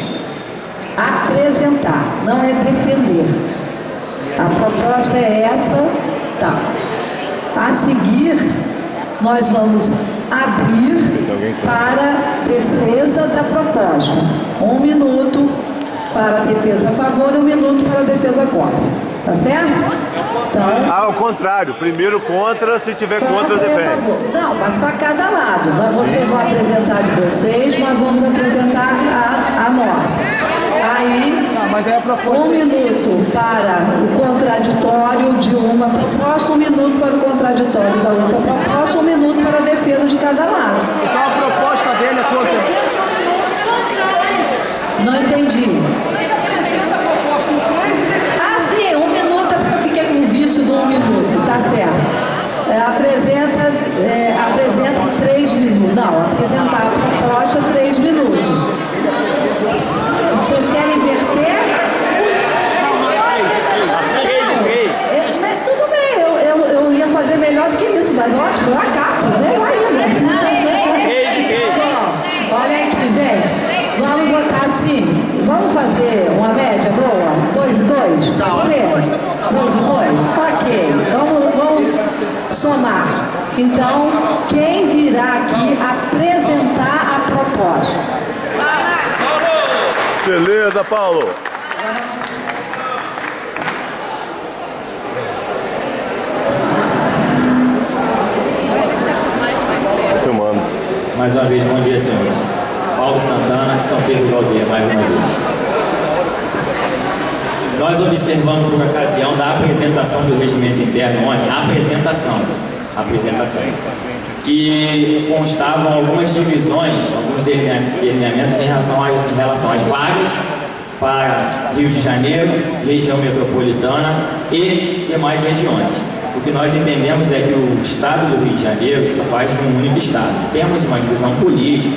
Apresentar, não é defender. A proposta é essa, tá. A seguir, nós vamos abrir para defesa da proposta. 1 minuto para a defesa a favor e 1 minuto para a defesa contra. Tá certo? Então, ao contrário, primeiro contra, se tiver contra, defende. Não, mas para cada lado. Vocês vão apresentar de vocês, nós vamos apresentar a nossa. Aí, 1 minuto para o contraditório de uma proposta, 1 minuto para o contraditório da outra proposta, 1 minuto para a defesa de cada lado. Então a proposta dele é contra. Não entendi. Ah, sim, 1 minuto é porque eu fiquei com o vício do 1 minuto, tá certo. Apresenta 3 minutos. Não, apresentar a proposta 3 minutos. Vocês querem inverter? Tudo bem, eu ia fazer melhor do que isso, mas ótimo, eu acato, melhor ainda. Olha aqui, gente, vamos botar assim, vamos fazer uma média boa? 2 e 2? Pode ser? 2 e 2? Ok, vamos somar. Então, quem virá aqui apresentar a proposta? Beleza, Paulo. Filmando. Mais uma vez, bom dia, senhores. Paulo Santana, de São Pedro da Aldeia, mais uma vez. Nós observamos por ocasião da apresentação do regimento interno ontem, a apresentação, que constavam algumas divisões, alguns delineamentos em relação às vagas para Rio de Janeiro, região metropolitana e demais regiões. O que nós entendemos é que o estado do Rio de Janeiro se faz de um único estado. Temos uma divisão política,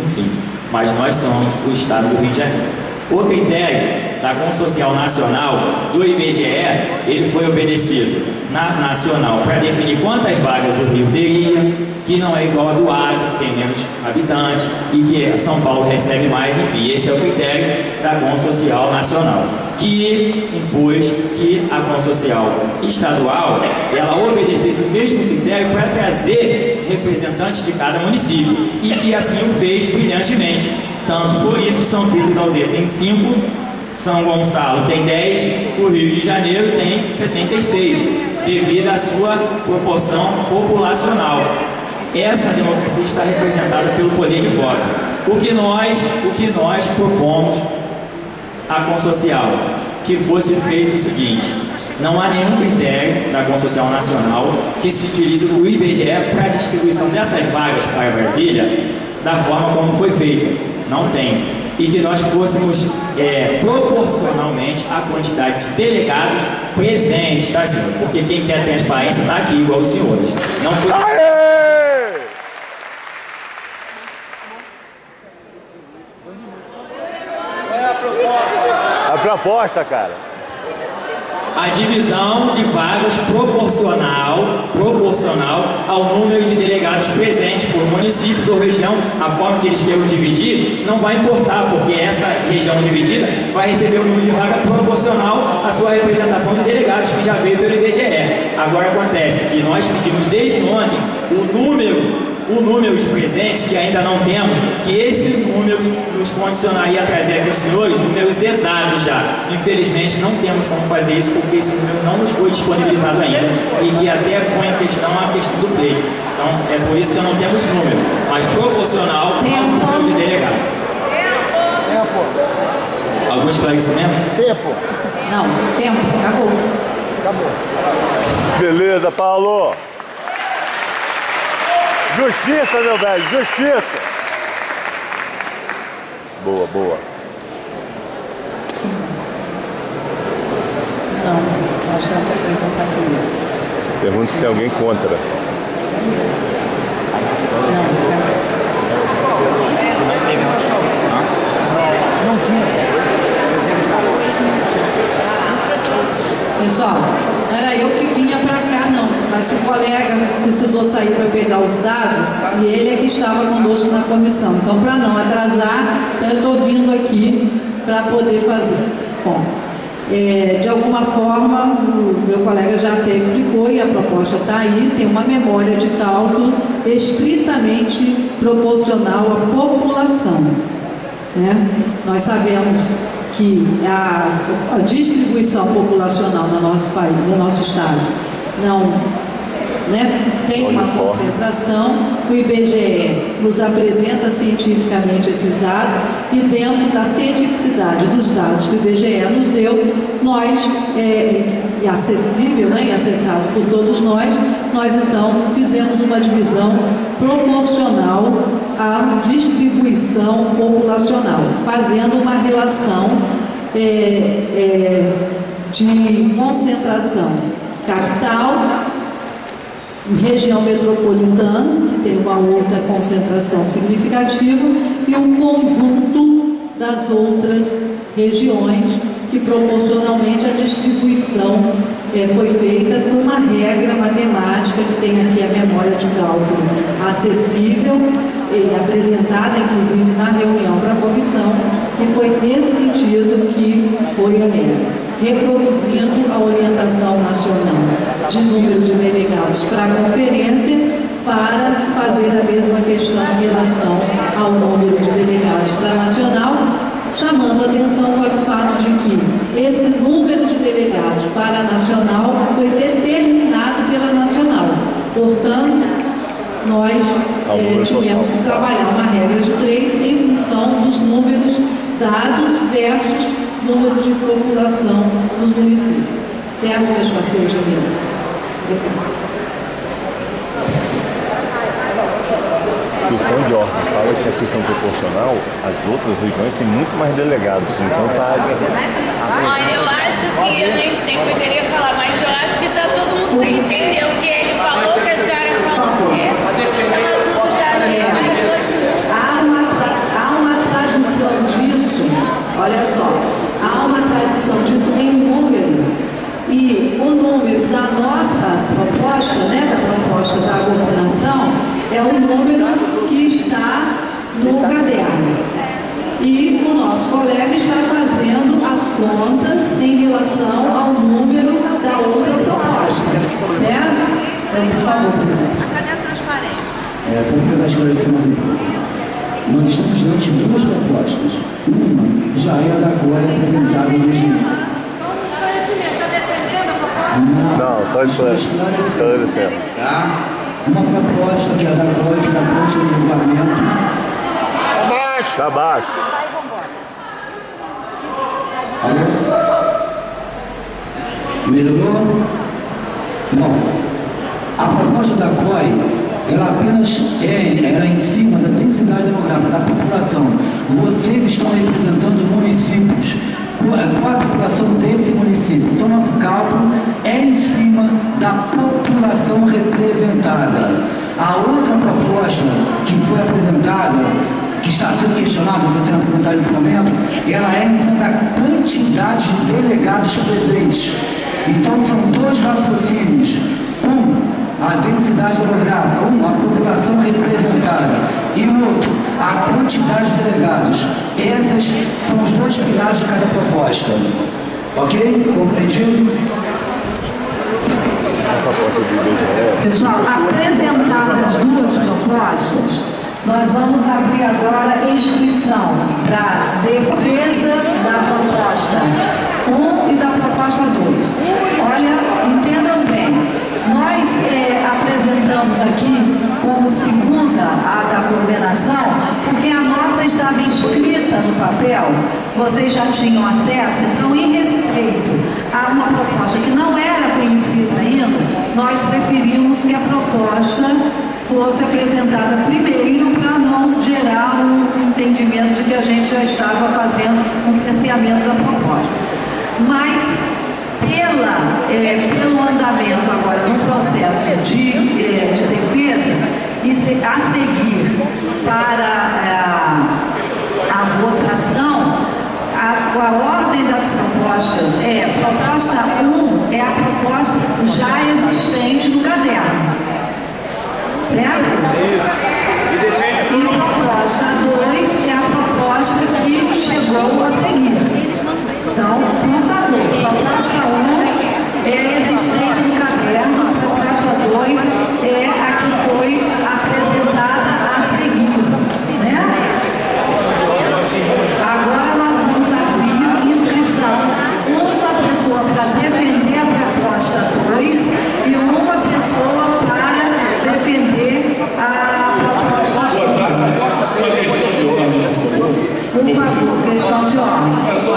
enfim, mas nós somos o estado do Rio de Janeiro. O critério da Consocial Nacional do IBGE, ele foi obedecido na nacional para definir quantas vagas o Rio teria, que não é igual a do Acre, que tem menos habitantes, e que São Paulo recebe mais, enfim, esse é o critério da Consocial Nacional, que impôs que a Consocial Estadual, ela obedecesse o mesmo critério para trazer representantes de cada município, e que assim o fez brilhantemente. Tanto por isso, São Pedro da Aldeia tem 5, São Gonçalo tem 10, o Rio de Janeiro tem 76, devido à sua proporção populacional. Essa democracia está representada pelo poder de voto. O que nós propomos à Consocial, que fosse feito o seguinte: não há nenhum critério da Consocial Nacional que se utilize o IBGE para a distribuição dessas vagas para Brasília da forma como foi feita. Não tem. E que nós fôssemos proporcionalmente à quantidade de delegados presentes, tá, senhor? Porque quem quer transparência está aqui, igual os senhores. Não foi... Aê! A proposta, cara. a divisão de vagas proporcional ao número de delegados presentes por municípios ou região, a forma que eles queiram dividir, não vai importar, porque essa região dividida vai receber um número de vaga proporcional à sua representação de delegados que já veio pelo IBGE. Agora acontece que nós pedimos desde ontem o número de presentes que ainda não temos, que esse número nos condicionaria a trazer aqui aos senhores números exatos já. Infelizmente não temos como fazer isso porque esse número não nos foi disponibilizado ainda e que até põe em questão a questão do pleito. Então é por isso que não temos número, mas proporcional ao número de delegados. Algum esclarecimento? Tempo. Não, tempo, acabou. Beleza, Paulo. Justiça, meu velho, justiça. Boa, boa. Não, acho que a coisa está comigo. Pergunta se tem alguém contra. Não tinha. Pessoal, era eu que vinha para cá, não. Mas o colega precisou sair para pegar os dados e ele é que estava conosco na comissão. Então, para não atrasar, eu estou vindo aqui para poder fazer. Bom, de alguma forma, o meu colega já até explicou e a proposta está aí, tem uma memória de cálculo estritamente proporcional à população. Né? Nós sabemos que a distribuição populacional no nosso país, no nosso estado, não, né, tem uma concentração. O IBGE nos apresenta cientificamente esses dados e dentro da cientificidade dos dados que o IBGE nos deu, nós, acessível, né, e acessado por todos nós então fizemos uma divisão proporcional à distribuição populacional, fazendo uma relação de concentração capital, região metropolitana, que tem uma outra concentração significativa, e um conjunto das outras regiões que proporcionalmente a distribuição foi feita por uma regra matemática que tem aqui a memória de cálculo acessível e apresentada inclusive na reunião para a comissão, e foi nesse sentido que foi a regra, reproduzindo a orientação nacional de número de delegados para a conferência, para fazer a mesma questão em relação ao número de delegados para a nacional, chamando a atenção para o fato de que esse número de delegados para a nacional foi determinado pela nacional. Portanto, nós tivemos que trabalhar uma regra de 3 em função dos números dados versus número de população dos municípios. Certo, meus parceiros de mesa? Questão de ordem, fala que a questão proporcional, as outras regiões têm muito mais delegados, então tá... Olha, eu acho que, eu nem poderia falar, mas eu acho que tá todo mundo sem entender o que ele falou, que a senhora falou, porque ela tudo está Há uma tradução disso, olha só, há uma tradução disso em número, e o número da nossa proposta, né, da proposta da governação, é o número que está no caderno. E o nosso colega está fazendo as contas em relação ao número da outra proposta. Certo? Então, por favor, presidente. Cadê a transparência? Só para esclarecer mais um pouco. Nós estamos diante de 2 propostas. Uma já é a da Cora apresentada no regime. Não, só esclarecer. Tá? Uma proposta que é da Cora, que já consta no regulamento. Abaixo! Abaixo! Melhorou? Bom, a proposta da COI, ela apenas era em cima da densidade demográfica da população. Vocês estão representando municípios. Qual a população desse município? Então, nosso cálculo é em cima da população representada. A outra proposta que foi apresentada, que está sendo questionada, que vai ser apresentada nesse momento, ela é em cima da quantidade de delegados presentes. Então são dois raciocínios. A densidade demográfica, a população representada, e outro, a quantidade de delegados. Esses são os dois pilares de cada proposta. Ok? Compreendido? Pessoal, apresentadas as duas propostas, nós vamos abrir agora a inscrição para defesa da proposta 1 e da proposta 2. Olha, entendam bem, nós apresentamos aqui como segunda a da coordenação, porque a nossa estava inscrita no papel, vocês já tinham acesso, então em respeito a uma proposta que não era conhecida ainda, nós preferimos que a proposta fosse apresentada primeiro para não gerar um entendimento de que a gente já estava fazendo um cerceamento da proposta. Mas pelo andamento agora no processo de defesa e a seguir para a votação, a ordem das propostas proposta 1 é a proposta já existente no caderno, certo? E a proposta 2 é a proposta que chegou a seguir. Então, por favor, a proposta 1 é existente no caderno, a proposta 2 é a que foi apresentada a seguir, né? Agora nós vamos abrir inscrição. Uma pessoa para defender a proposta 2 e uma pessoa para defender a proposta 2. Por favor, questão de ordem.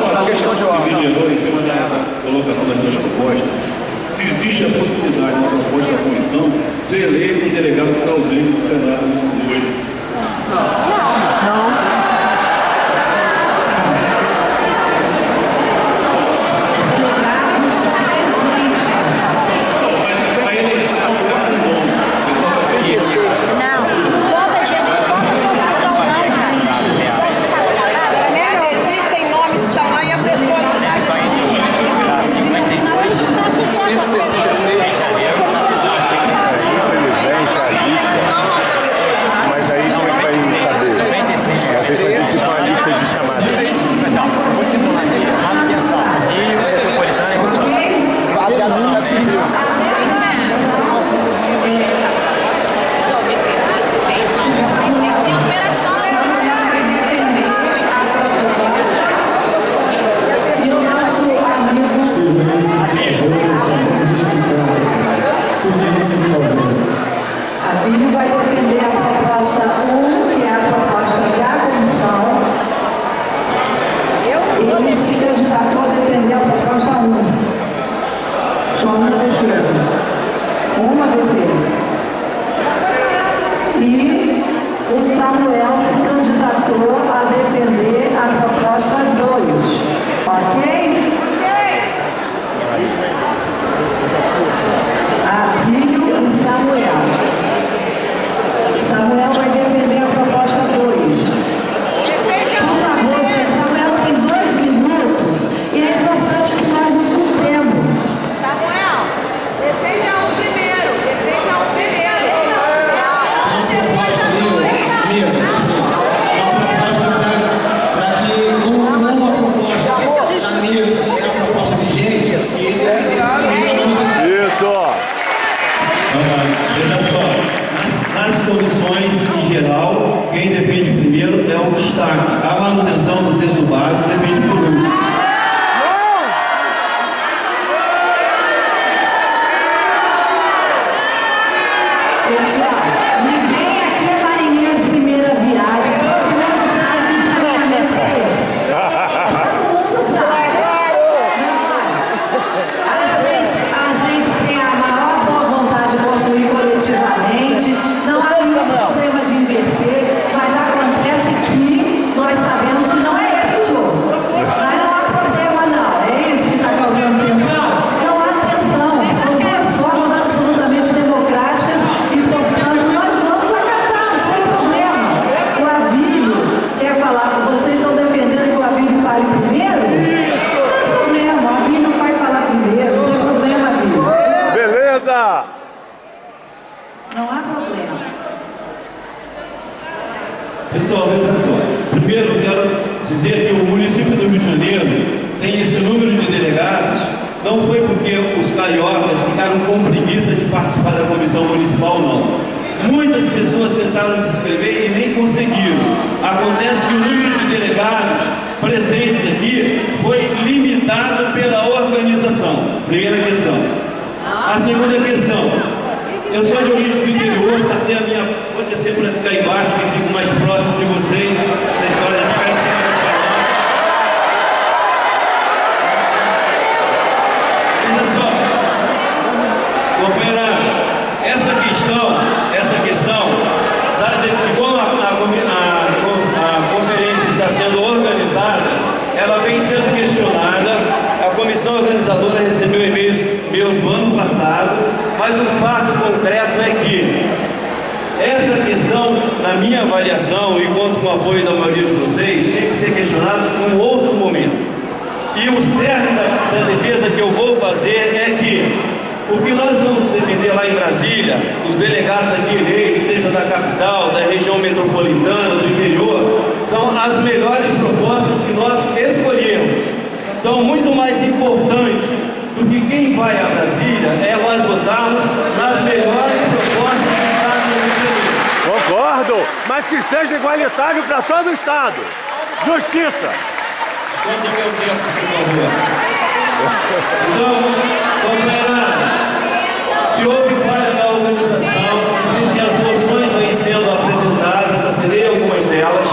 Pessoal, veja só. Primeiro, eu quero dizer que o município do Rio de Janeiro tem esse número de delegados, não foi porque os cariocas ficaram com preguiça de participar da comissão municipal, não. Muitas pessoas tentaram se inscrever e nem conseguiram. Acontece que o número de delegados presentes aqui foi limitado pela organização. Primeira questão. A segunda questão. Eu sou de origem do interior, passei a minha... Vou descer para ficar embaixo, que fico mais próximo de vocês, da história de ficar em cima do salão. Veja só, companheirada, essa questão de como a conferência está sendo organizada, ela vem sendo questionada. A comissão organizadora recebeu e-mails meus no ano passado, mas o fato concreto é que essa questão, na minha avaliação, e conto com o apoio da maioria de vocês, tinha que ser questionado em um outro momento. E o cerne da defesa que eu vou fazer é que o que nós vamos defender lá em Brasília, os delegados aqui eleitos, seja da capital, da região metropolitana, do interior, são as melhores propostas que nós escolhemos. Então, muito mais importante do que quem vai a Brasília é nós votarmos nas melhores propostas do Estado do Rio de Janeiro. Concordo, mas que seja igualitário para todo o Estado. Justiça. Quanto é o tempo, por favor? Então, companheirada, se houve falha na organização, existem as moções aí sendo apresentadas, assinei algumas delas,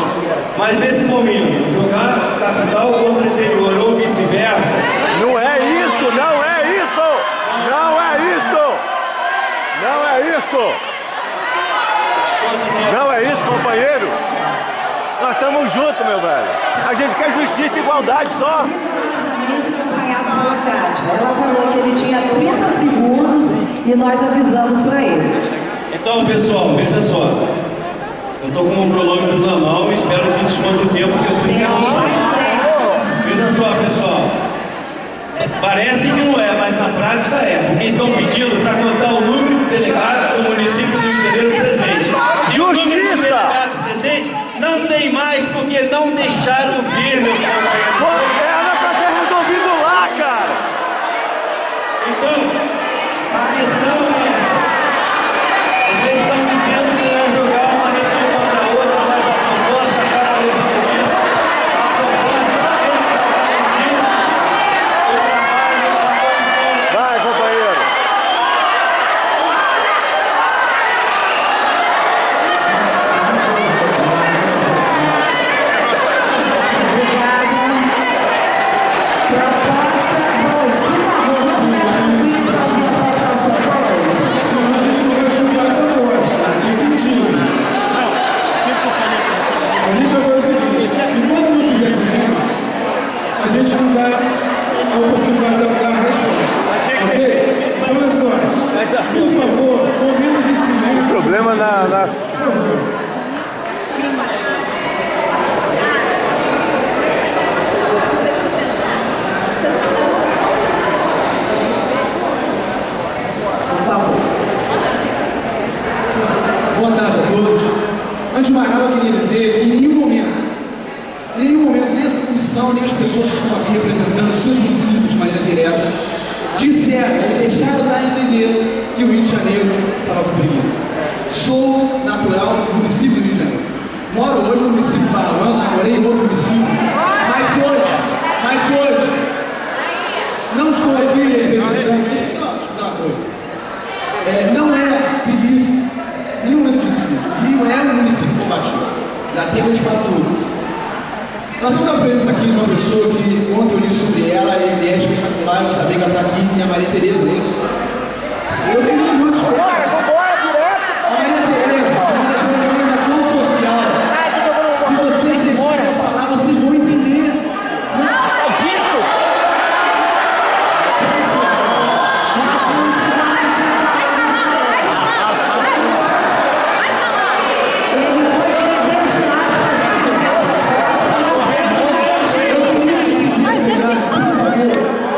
mas nesse momento, jogar capital contra interior ou vice-versa... Não é isso, não é isso! Não é isso! Não é isso! Não é isso, companheiro! Nós estamos juntos, meu velho! A gente quer justiça e igualdade só! Ela falou que ele tinha 30 segundos e nós avisamos para ele. Então, pessoal, veja só. Eu estou com o cronômetro na mão e espero que desconte o tempo que eu fui interrompido. Veja só, pessoal. Parece que não é, mas na prática é. Porque estão pedindo para contar o número de delegados do município do Rio de Janeiro presente. E o número de delegados presente não tem mais porque não deixaram vir, meus companheiros. Era para ter resolvido lá, cara! Então, a questão é, vocês estão dizendo que vai jogar uma região contra a outra, mas a proposta para a legislação, a proposta é o trabalho da comissão. Vai, companheiro! A gente vai fazer o seguinte, enquanto não fizer silêncio, a gente não dá a oportunidade de dar a resposta. Ok? Então, olha só, por favor, momento de silêncio. O problema nas... Por favor. Boa tarde a todos. Antes de mais nada, eu queria dizer que em nenhum momento, nem essa comissão, nem as pessoas que estão aqui representando os seus municípios de maneira direta, disseram e deixaram dar a entender que o Rio de Janeiro estava com preguiça. Sou natural do município do Rio de Janeiro. Moro hoje no município de Barra Mansa, morei em outro município, mas hoje, não estou aqui representando, deixa eu só explicar uma coisa. Não é preguiça, nenhum momento disso. Rio é um município combativo, dá tempo de falar tudo. Nós temos a presença aqui de uma pessoa que ontem eu li sobre ela e é espetacular, eu sabia que ela está aqui, que é a Maria Tereza, não é isso? Eu tenho minutos para ela. A Maria Tereza, uma das reuniões da ação social. Se vocês deixarem eu falar, vocês vão entender. Faz isso!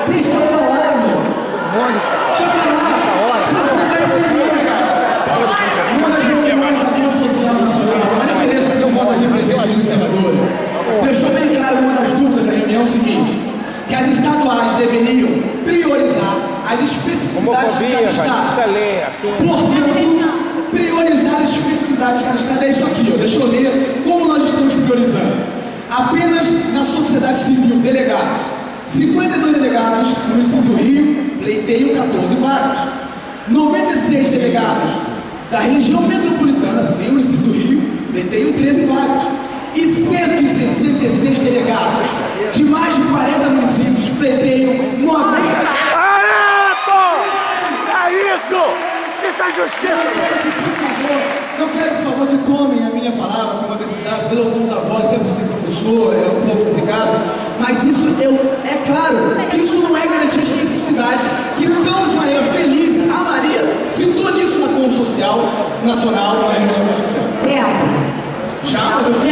Deixa eu falar, meu. Deixa eu falar. Você vai entender. estaduais deveriam priorizar as especificidades de cada estado. Portanto, priorizar as especificidades de cada estado é isso aqui, ó. Deixa eu ler como nós estamos priorizando. Apenas na sociedade civil, delegados. 52 delegados no município do Rio, pleiteiam 14 vagas. 96 delegados da região metropolitana, sim, no município do Rio, pleiteiam 13 vagas. E 166 delegados de mais de 40 municípios pleiteiam 9 vagas. Aê, pô! É isso! Isso é justiça! Eu quero, por favor, que tomem a minha palavra com agressividade, pelo tom da voz, até por ser professor, é um pouco complicado, mas isso é claro que isso não é garantir especificidades que tão de maneira feliz a Maria citou nisso na Conselho Social Nacional, na reunião da Conselho Social. Já, mas eu fiz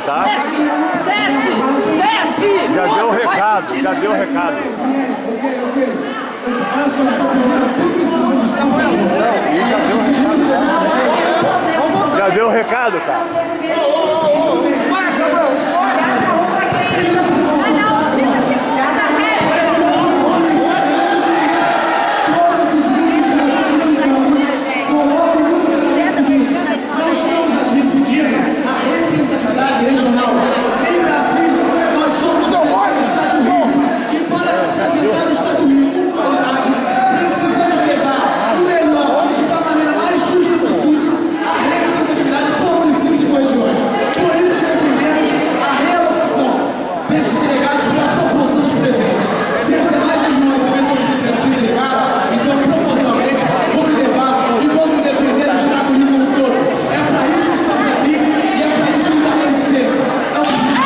tá? Desce! Já deu o recado, já deu o recado. Já deu o recado, cara. Regional. Em Brasília, nós somos do Estado do Rio. E para representar o Estado do Rio com qualidade, precisamos levar o melhor e da maneira mais justa possível a representatividade por município de regiões. Por isso defendemos a realocação desses delegados para a proporção dos presentes. Se as demais regiões da metropolitana têm delegado, então proporcionalmente vamos levar e vamos defender o Estado do Rio como um todo. É para isso que estamos aqui e é para isso que estaremos sempre.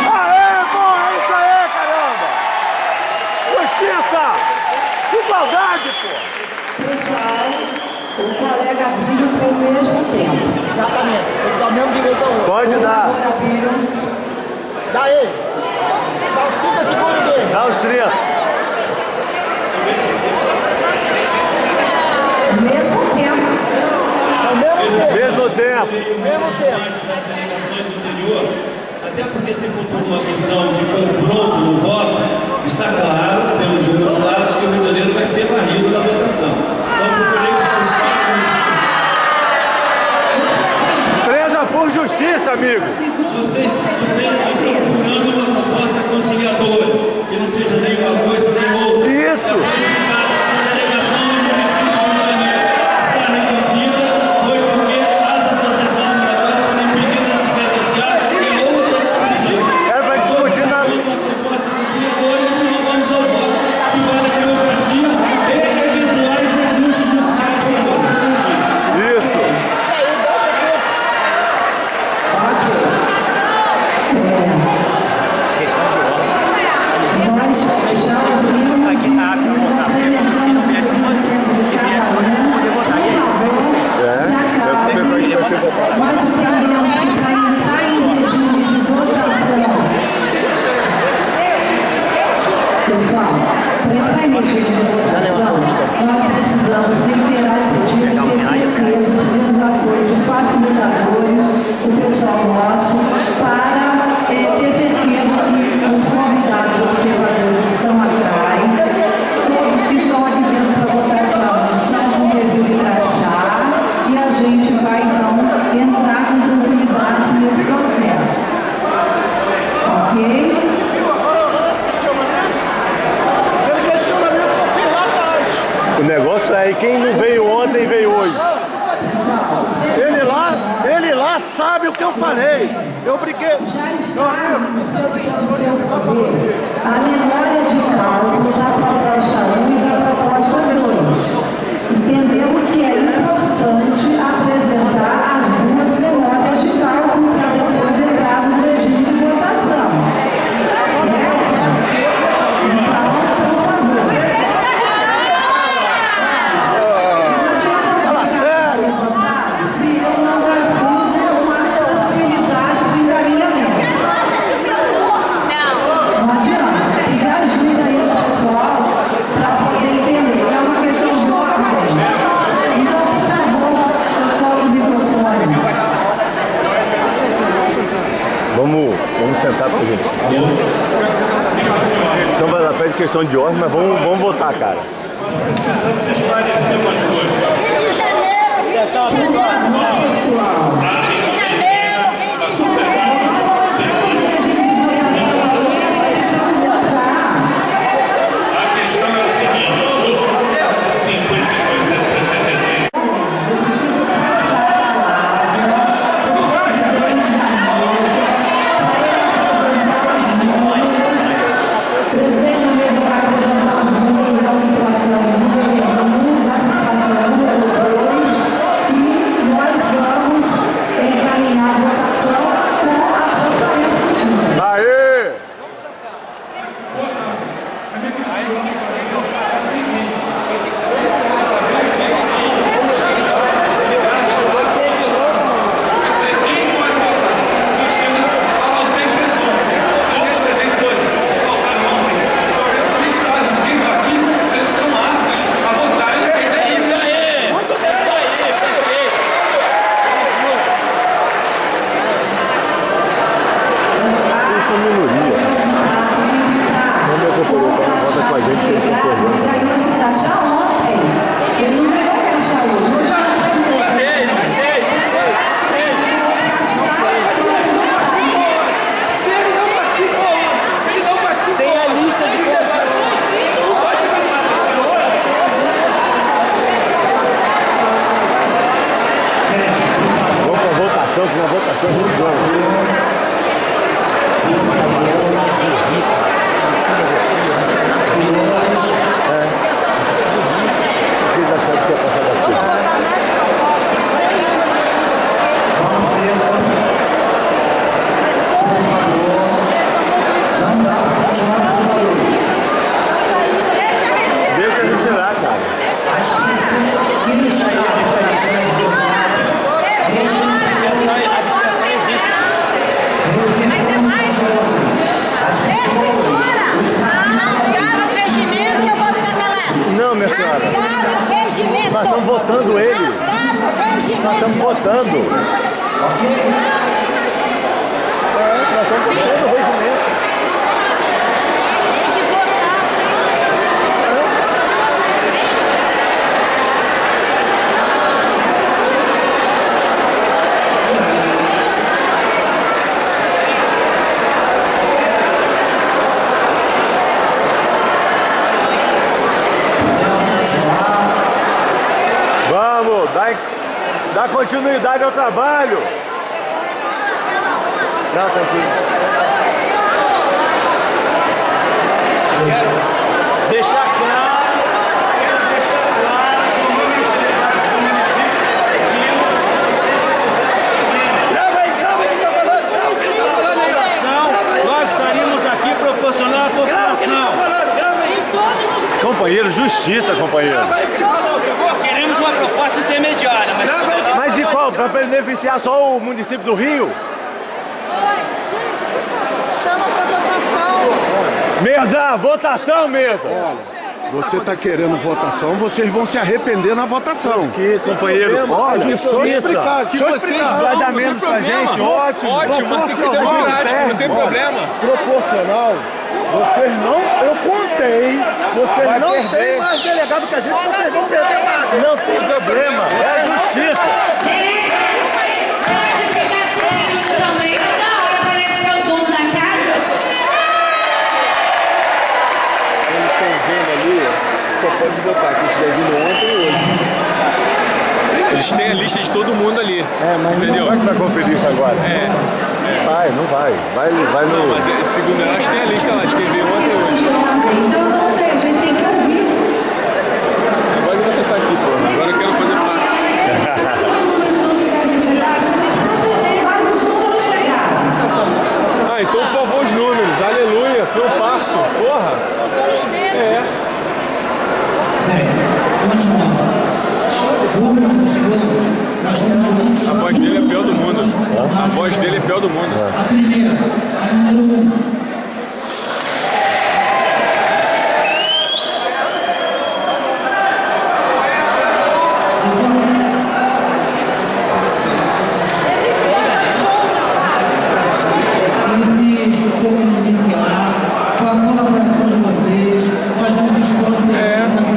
Aê, pô, é isso aí, caramba! Justiça! Igualdade, pô! Pessoal, o colega Abílio tem o mesmo tempo. Exatamente, tem que dar o mesmo direito ao outro. Pode dar. Dá aí. Dá os 30 segundos dele. Dá os 30. Mesmo tempo. Mesmo tempo. Mesmo tempo. Das delegações do interior, até porque se for por uma questão de confronto no voto, está claro, pelos dois lados, que o Rio de Janeiro vai ser varrido na votação. Então, procurei Presa por justiça, amigo. Vocês estão procurando uma proposta conciliadora, que não seja nem uma coisa nem outra. Isso! Ok. negócio é, e quem não veio ontem, veio hoje. Ele lá sabe o que eu falei. Eu briguei. A memória de cálculo da proposta 1 e da proposta 2. Entendemos que é importante apresentar as duas memórias de cálculo para depois entrar no regime de votação. Fala sério. Se eu não assino uma tranquilidade do encaminhamento. Não adianta. Pedir ajuda aí do pessoal para poder entender. É uma questão de ordem. Então, por favor, pessoal do microfone. Vamos sentar pra gente. Então vai lá, pede questão de ordem, mas vamos votar, cara. Rio de Janeiro. Nós estamos votando ele. Nós estamos votando. Nós estamos votando o regimento. Dá continuidade ao trabalho. Não, tranquilo. Quero deixar claro nós estaríamos aqui proporcionando à população. Companheiro, justiça, companheiro. Queremos uma proposta intermediária, mas de qual? Para beneficiar só o município do Rio? Chama para votação. Mesa, votação, mesa. Olha, você está querendo votação, vocês vão se arrepender na votação. Que companheiro. Olha, deixa eu explicar. Que vocês vai dar menos pra gente, ótimo. Ótimo, mas tem que ser democrático, não tem problema. Proporcional. Vocês não, eu contei, vocês vai não perder. têm mais delegado que a gente, vocês vão perder nada. Não tem problema, é justiça. Também toda hora parece que é o dono da casa. Eles estão vendo ali, só pode votar quem estiver vindo ontem gente tem a lista de todo mundo ali. Mas entendeu? não vai pra conferir isso agora. Vai, não vai. Vai no... Não, mas segundo ela, tem a lista lá, escrever ontem hoje. Então, não sei, a gente tem que ouvir. Agora você tá aqui, pô. Agora eu quero fazer parte. Ah, então por favor os números. Aleluia, foi um parto. Porra. A voz dele é pior do mundo. A voz dele é pior do mundo. A primeira, a número 1.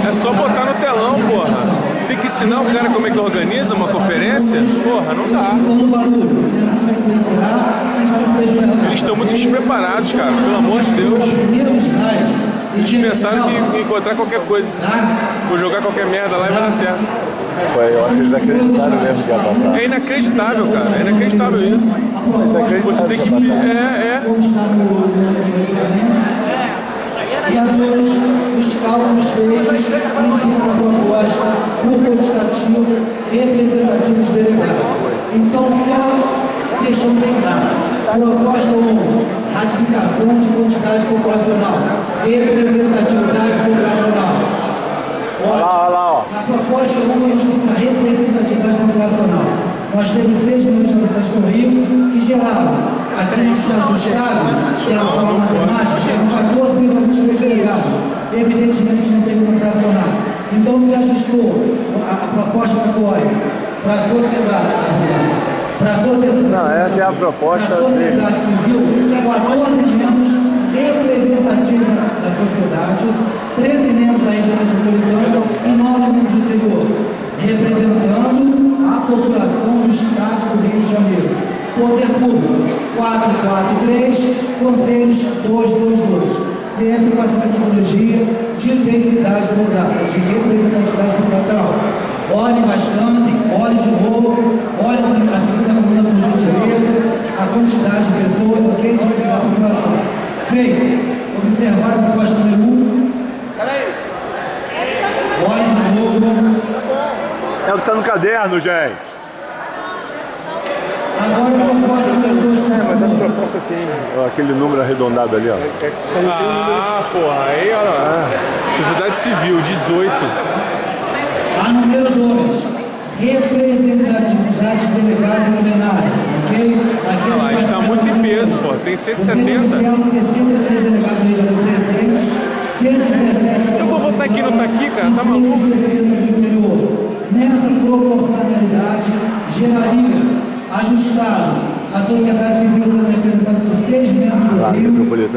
É só botar no telão, porra. Tem que ensinar o cara como é que organiza uma conferência? Porra, não dá. Eles estão muito despreparados, cara. Pelo amor de Deus. Eles pensaram que encontrar qualquer coisa. Vou jogar qualquer merda lá e vai dar certo. Eu acho que eles acreditaram mesmo que ia passar. É inacreditável, cara. É inacreditável isso. Você tem que... E a dois, os cálculos feitos em cima da proposta por quantitativo representativo de delegado. Então, só deixando bem claro. Proposta 1, ratificação de quantidade populacional, representatividade populacional. Ótimo. Na proposta 1, nós temos a representatividade populacional. Nós temos 6 milhões de habitantes no Rio, que geraram, aqui no estado ajustado, que é a forma matemática, temos 14,23 delegados. Evidentemente não tem como fracionar. Então se ajustou a proposta da COI para a sociedade, para a sociedade. Não, essa é a proposta da sociedade civil, 14 membros representativos da sociedade, 13 membros da região metropolitana e 9 membros do interior, representando a população do estado do Rio de Janeiro. Poder público, 443, conselhos 222. Sempre com essa metodologia de densidade demográfica, de representatividade populacional. Olhe bastante, olhe de novo, olhe a segunda coluna do gentileza, a quantidade de pessoas, ok, de densidade da população. Feito, observar a proposta número 1. Olhe de novo. É o que está no caderno, gente. Agora a proposta número 2. Mas essa proposta assim, aquele número arredondado ali, ó. Porra, aí, olha lá. Sociedade Civil, 18. A número 2, representatividade de delegado no plenário, ok? Olha lá, está muito em peso, pô. Tem 170. 73 delegados presentes, 117. Eu vou votar aqui, não tá aqui, cara? Tá maluco? Nessa proporcionalidade, geraria ajustado a sociedade civil sendo representada por 6 membros do Rio,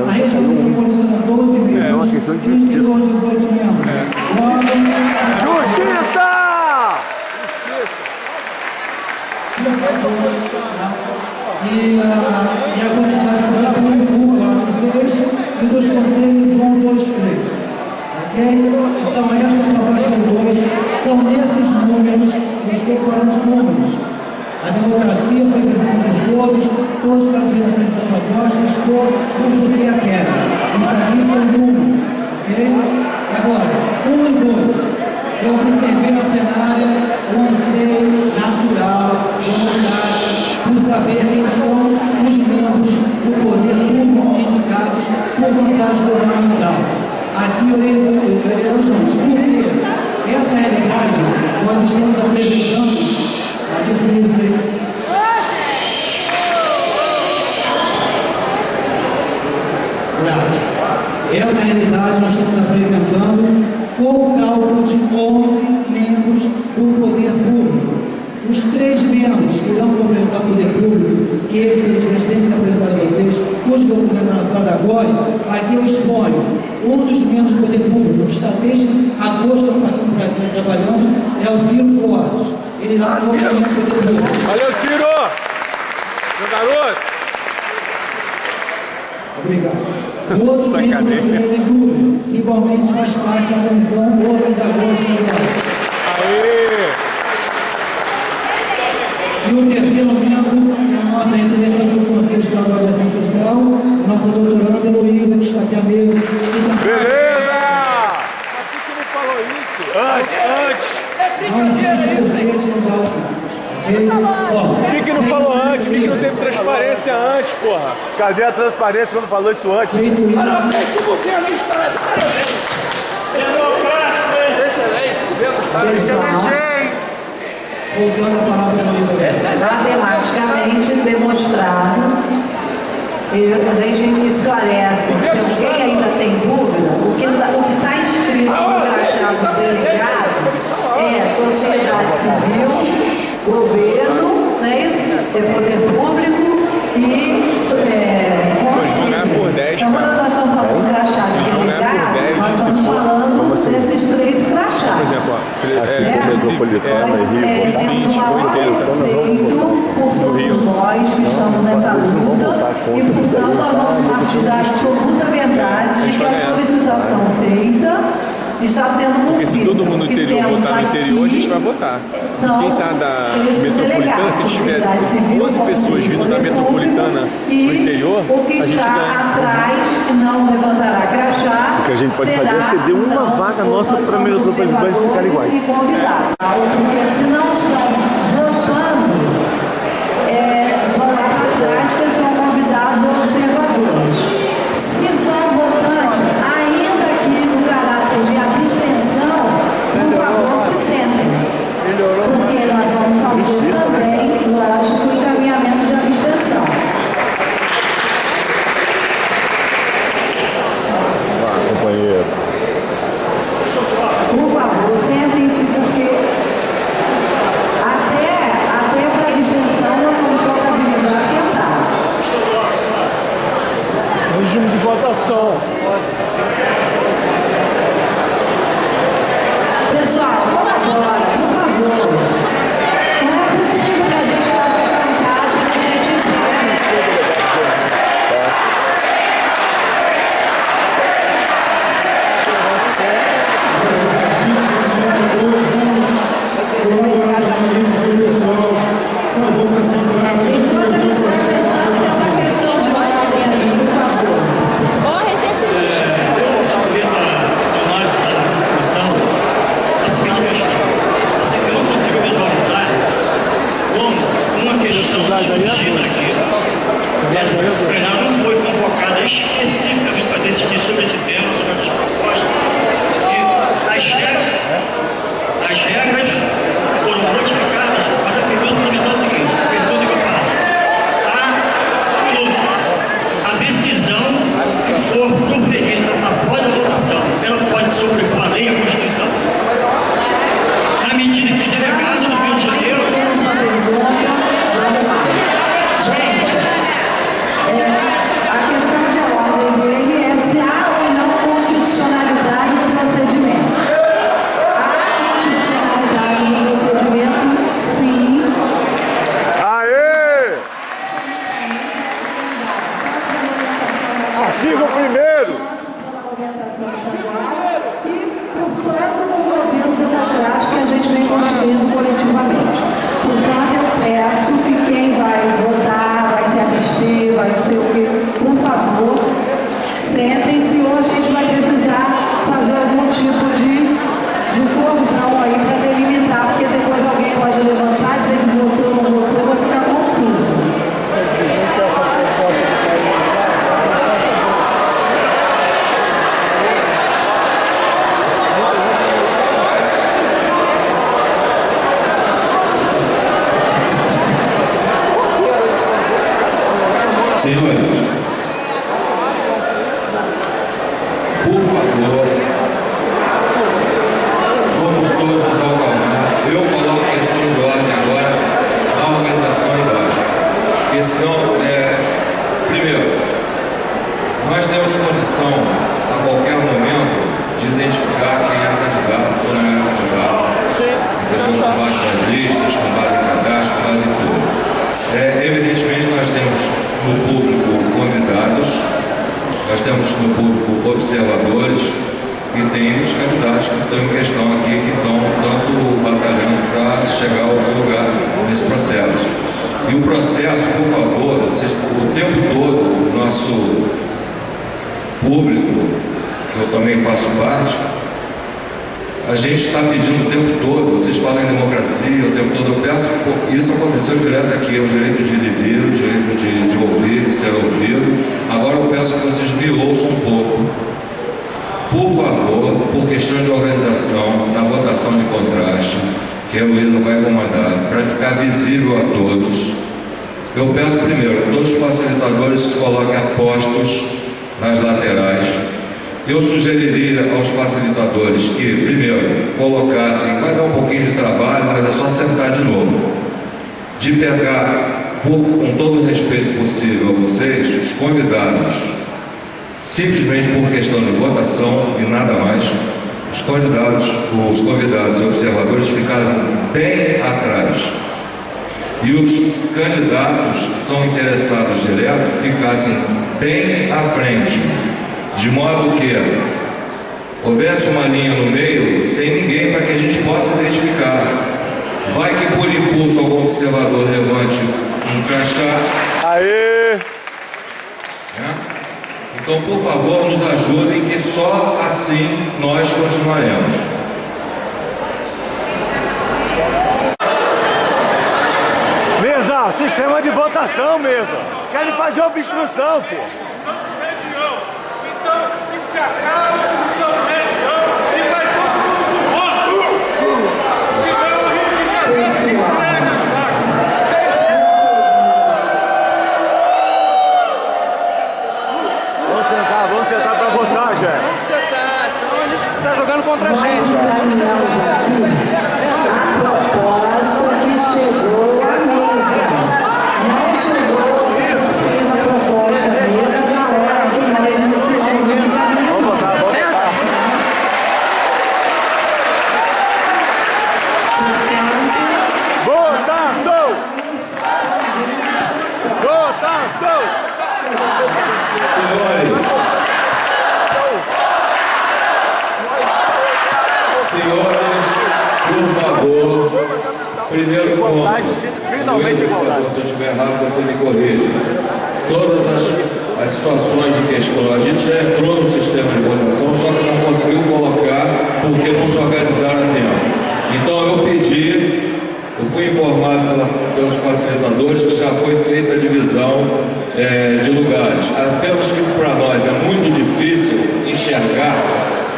a região metropolitana 12 membros, é uma questão de justiça. 18 membros. Justiça! E a quantidade do público 4, 6 e dos conselhos 1, 2, 3. Ok? Então, essa proposta 2 são nesses números que eu estou falando de números. A democracia foi vencida por todos os partidos apresentam propostas, por porque a queda. Isso aqui são números, ok? Agora, 1 e 2. Eu observei na plenária um anseio natural, democrático, por saber quem são os membros do poder público indicados por vontade governamental. Aqui eu leio juntos. Por quê? Essa realidade, nós estamos apresentando a diferença. Essa realidade nós estamos apresentando com o cálculo de 11 membros do poder público. Os 3 membros que irão complementar o poder público, que evidentemente tem que ser apresentado a vocês, cujo documento nacional da GOI, aqui eu exponho um dos membros do poder público, que está desde agosto do passado no Brasil trabalhando, é o Ciro Fortes. Ele irá complementar o poder público. Valeu, Ciro! Meu garoto! Obrigado. O outro membro do poder público, que igualmente faz parte da comissão organizadora estadual. Aê! Não existe porquê de não dar os nomes. Por que não falou antes? Por que não teve transparência antes, porra? Cadê a transparência quando falou isso antes? Democrático, excelente, governo do Estado. Voltando a palavra para a matematicamente demonstrado, e a gente esclarece, se alguém ainda tem dúvida, o que está escrito no crachá dos delegados é sociedade civil, governo, não é isso? É poder público e conselho. Então, quando nós estamos falando do crachá de delegado, nós estamos falando desses três crachás. Por exemplo, Metropolitana e Rio, por todos nós que estamos nessa luta e, portanto, nós vamos partir da absoluta verdade de que a solicitação feita está sendo cumprida. Porque se todo mundo no interior votar no interior, a gente vai votar. Quem está da metropolitana, se tiver 12 pessoas vindo da metropolitana no interior, a gente ganha. Atrás, que não levantará crachá, o que a gente pode fazer é ceder uma vaga nossa para a metropolitana e ficar iguais. Porque se não estão votando, vão lá para trás, que são convidados observadores. Se são votantes, ainda que no caráter de abstenção, por favor, se sentem. Porque nós vamos fazer também, lógico, o encaminhamento de abstenção. Companheiro. Por favor, sentem-se, porque até para a abstenção nós vamos contabilizar sentados. Regime de votação. Pessoal, vamos agora, por favor. Não é possível que a gente faça a contagem que a gente especificamente para decidir sobre esse tema, sobre essas propostas, e as regras foram modificadas, mas a pergunta fundamental é a seguinte, a pergunta que eu faço, a decisão que for proferida após a votação, ela pode se sobrepor à lei e à Constituição. Na medida que os delegados do Rio de Janeiro... Gente, a questão de ordem dele é se há ou não constitucionalidade no procedimento. Há constitucionalidade no procedimento, sim. Aê! Artigo 1º. E, portanto, os modelos democráticos que a gente vem construindo coletivamente. Portanto, eu peço que quem vai votar, vai se abster, vai ser o quê? Por favor, sentem-se ou a gente vai precisar fazer algum tipo de cordão aí para delimitar, porque depois alguém pode levantar, dizer que votou ou não votou, vai ficar confuso. Senhores, por favor, vamos todos acalmar. Eu coloco a questão de ordem agora na organização embaixo. Porque senão, primeiro, nós temos condição a qualquer momento de identificar quem é candidato ou não é candidato. Com base nas listas, com base em cadastro, com base em tudo. Evidentemente, nós temos no público convidados, nós temos no público observadores e tem os candidatos que estão em questão aqui, que estão tanto batalhando para chegar ao lugar nesse processo. E o processo, por favor, o tempo todo, o nosso público, que eu também faço parte, a gente está pedindo o tempo todo, vocês falam em tempo todo. Eu peço, isso aconteceu direto aqui, é o direito de ir e vir, o direito de ouvir e ser ouvido. Agora eu peço que vocês me ouçam um pouco. Por favor, por questão de organização, na votação de contraste, que a Luísa vai comandar, para ficar visível a todos, eu peço primeiro que todos os facilitadores se coloquem apostos nas laterais. Eu sugeriria aos facilitadores que, primeiro, colocassem, vai dar um pouquinho de trabalho, mas é só sentar de novo, de pegar, com todo o respeito possível a vocês, os convidados, simplesmente por questão de votação e nada mais, os convidados e observadores ficassem bem atrás. E os candidatos que são interessados direto ficassem bem à frente, de modo que houvesse uma linha no meio, sem ninguém, para que a gente possa identificar. Vai que por impulso algum observador levante um crachá. Aê! Então, por favor, nos ajudem, que só assim nós continuaremos. Mesa, sistema de votação, Mesa. Querem fazer obstrução, pô. Vamos sentar pra votar, Jé. Vamos sentar, senão a gente tá jogando contra a gente. A proposta que chegou à mesa. Não chegou a proposta à mesa na hora que nós iniciamos o julgamento. Vamos votar, vamos votar. Votação! Votação! Senhores, por favor, primeiro ponto, finalmente igualdade. Se eu estiver errado, você me corrige. Todas as situações de questão, a gente já entrou no sistema de votação, só que não conseguiu colocar porque não se organizaram a tempo. Então eu fui informado pelos facilitadores que já foi feita a divisão de lugares. Apenas que para nós é muito difícil enxergar,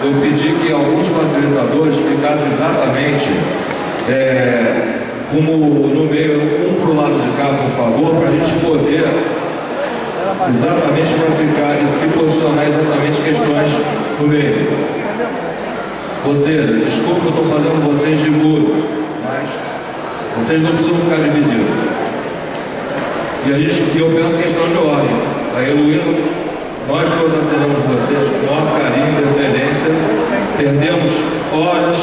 eu pedi que alguns facilitadores ficassem exatamente como no meio, um para o lado de cá, por favor, para a gente poder exatamente para ficar e se posicionar exatamente questões no meio. Ou seja, desculpa, eu estou fazendo vocês de muro, mas vocês não precisam ficar divididos. E eu penso questão de ordem. Aí, Luísa, nós atendemos vocês com o maior carinho e deferência. Perdemos horas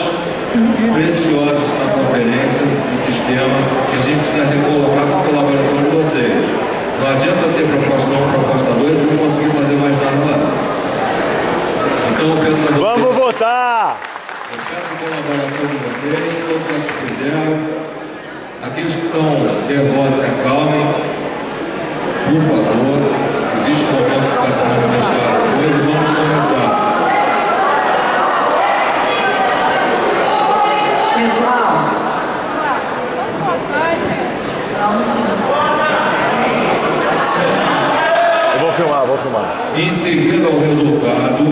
preciosas na conferência de sistema que a gente precisa recolocar com a colaboração de vocês. Não adianta ter proposta 1, proposta 2 e não conseguir fazer mais nada lá. Então eu peço a vocês. Vamos votar! Eu peço a colaboração de vocês, todos já se fizeram. Aqueles que estão nervosos se acalmem. Por favor, existe um momento que vai se manifestar depois e vamos começar. Pessoal, Eu vou filmar. Em seguida ao resultado,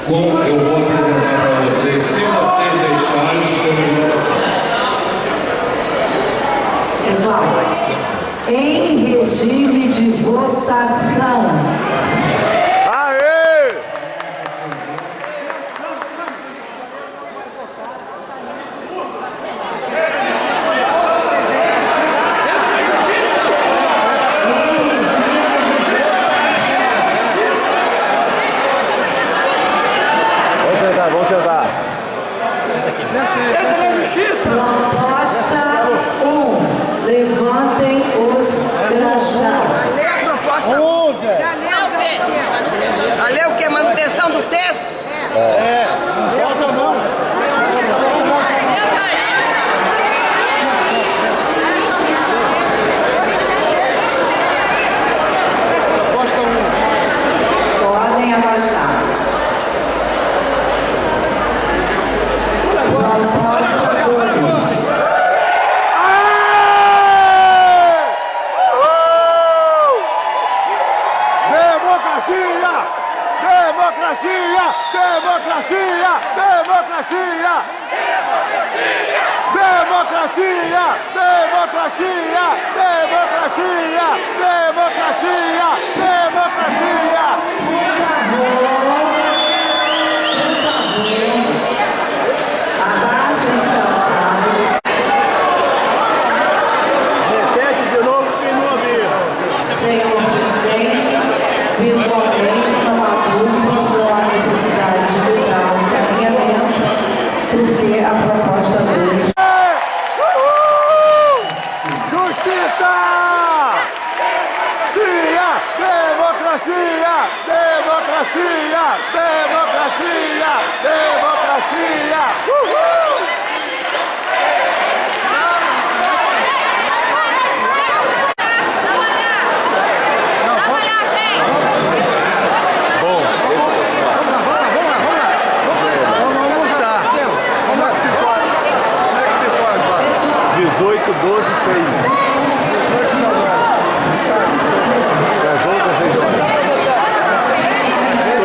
eu vou apresentar para vocês, se vocês deixarem o sistema de votação. pessoal, em regime de votação. Aê! Vamos sentar. Proposta 1. Levantem os crachás. Lê a proposta 1. Já leu o que? Manutenção do texto? Não volta não. Proposta 1. Podem abaixar. Proposta 1. Democracia! Democracia! Democracia! Democracia! Democracia! Repete de novo quem não ouviu. Senhor presidente, visualmente não há dúvidas que não há necessidade de mudar o encaminhamento, porque a proposta deles. Justiça! Democracia! Democracia! Democracia! Democracia!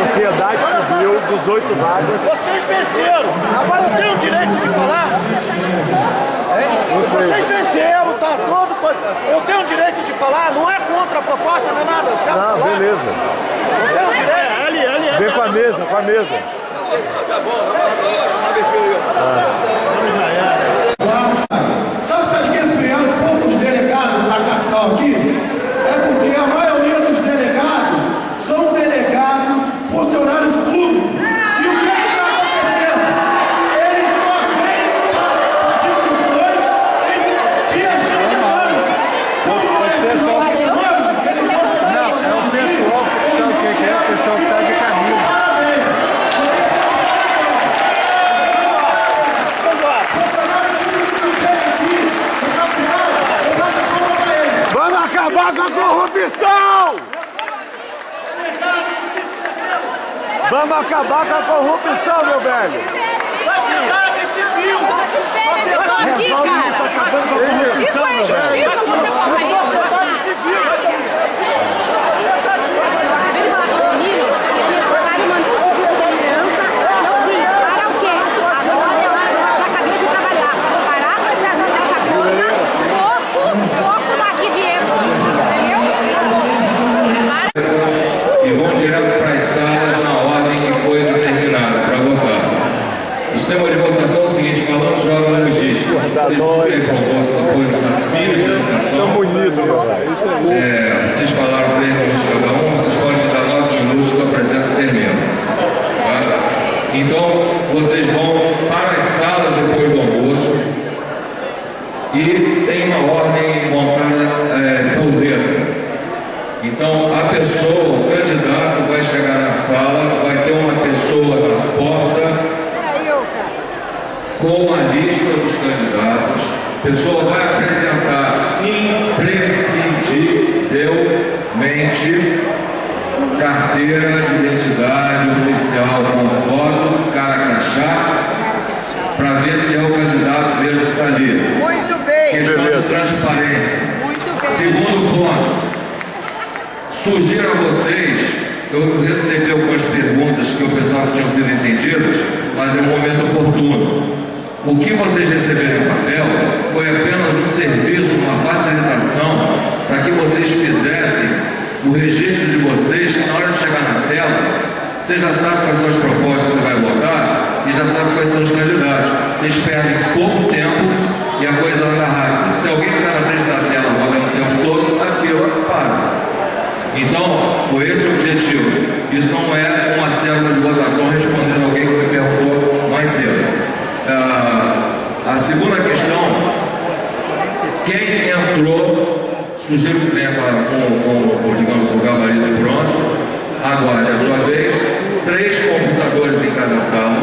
Sociedade Civil, 18 vagas. Vocês venceram! Agora eu tenho o direito de falar? Vocês venceram, tá todo. Eu tenho o direito de falar, não é contra a proposta, não é nada. Eu quero falar. Beleza. Eu tenho o direito. Vem com a mesa, com a mesa. Sabe o que está esfriando um pouco os delegados na capital aqui? É porque a maioria dos delegados são delegados funcionários públicos. E o que está acontecendo? Eles só vêm para discussões e se ajudando. Como é que nós chamamos? Não, é o pessoal que está de caminho. Vamos acabar com a corrupção! Vamos acabar com a corrupção, meu velho! Sociedade civil! Sociedade civil, cara! Isso é injustiça, você fala isso! Sociedade civil! E vão direto para as salas na ordem que foi determinada para votar. O sistema de votação é o seguinte: falando de ordem logística, tem proposta de apoio nos desafios de educação. Vocês falaram 3 minutos cada um, vocês podem dar 9 minutos que eu apresento e termino. Tá? Então, vocês vão para as salas depois do almoço e tem uma ordem montada por dedo. Então, a pessoa, o candidato vai chegar na sala, vai ter uma pessoa na porta com a lista dos candidatos. A pessoa vai apresentar imprescindivelmente carteira de identidade oficial com foto, cara crachá, para ver se é o candidato mesmo que está ali. Muito bem. Questão de transparência. Muito bem. Segundo ponto. Sugiro a vocês, eu recebi algumas perguntas que eu pensava que tinham sido entendidas, mas é um momento oportuno. O que vocês receberam em papel foi apenas um serviço, uma facilitação para que vocês fizessem o registro de vocês, que na hora de chegar na tela, você já sabe quais são as propostas que você vai votar e já sabe quais são os candidatos. Vocês perdem pouco tempo e a coisa anda rápido. Se alguém ficar na frente da tela rodando o tempo todo, a fila para. Então, foi esse o objetivo. Isso não é uma célula de votação respondendo alguém que me perguntou mais cedo. A segunda questão, quem entrou, sugiro que venha com digamos, o gabarito pronto. Agora, é a sua vez, 3 computadores em cada sala.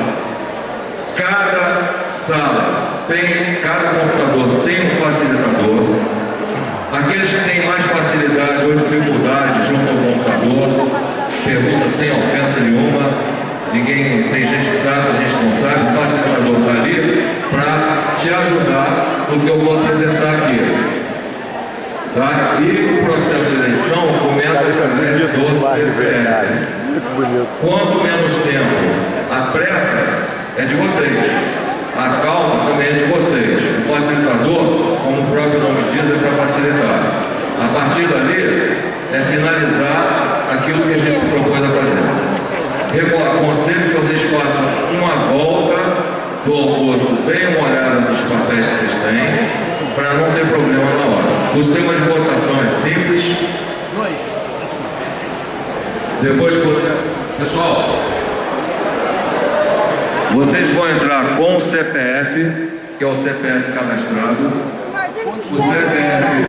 Cada sala tem, cada computador tem um facilitador. Aqueles que têm mais facilidade ou dificuldade junto ao computador, pergunta sem ofensa nenhuma, ninguém, tem gente que sabe, a gente não sabe, o facilitador está ali para te ajudar no que eu vou apresentar aqui. Tá? E o processo de eleição começa através do CPF. Quanto menos tempo, a pressa é de vocês. aconselho que vocês façam uma volta do almoço, bem uma olhada nos papéis que vocês têm, para não ter problema na hora. O sistema de votação é simples. Depois que você... Pessoal, vocês vão entrar com o CPF, que é o CPF cadastrado. O CPF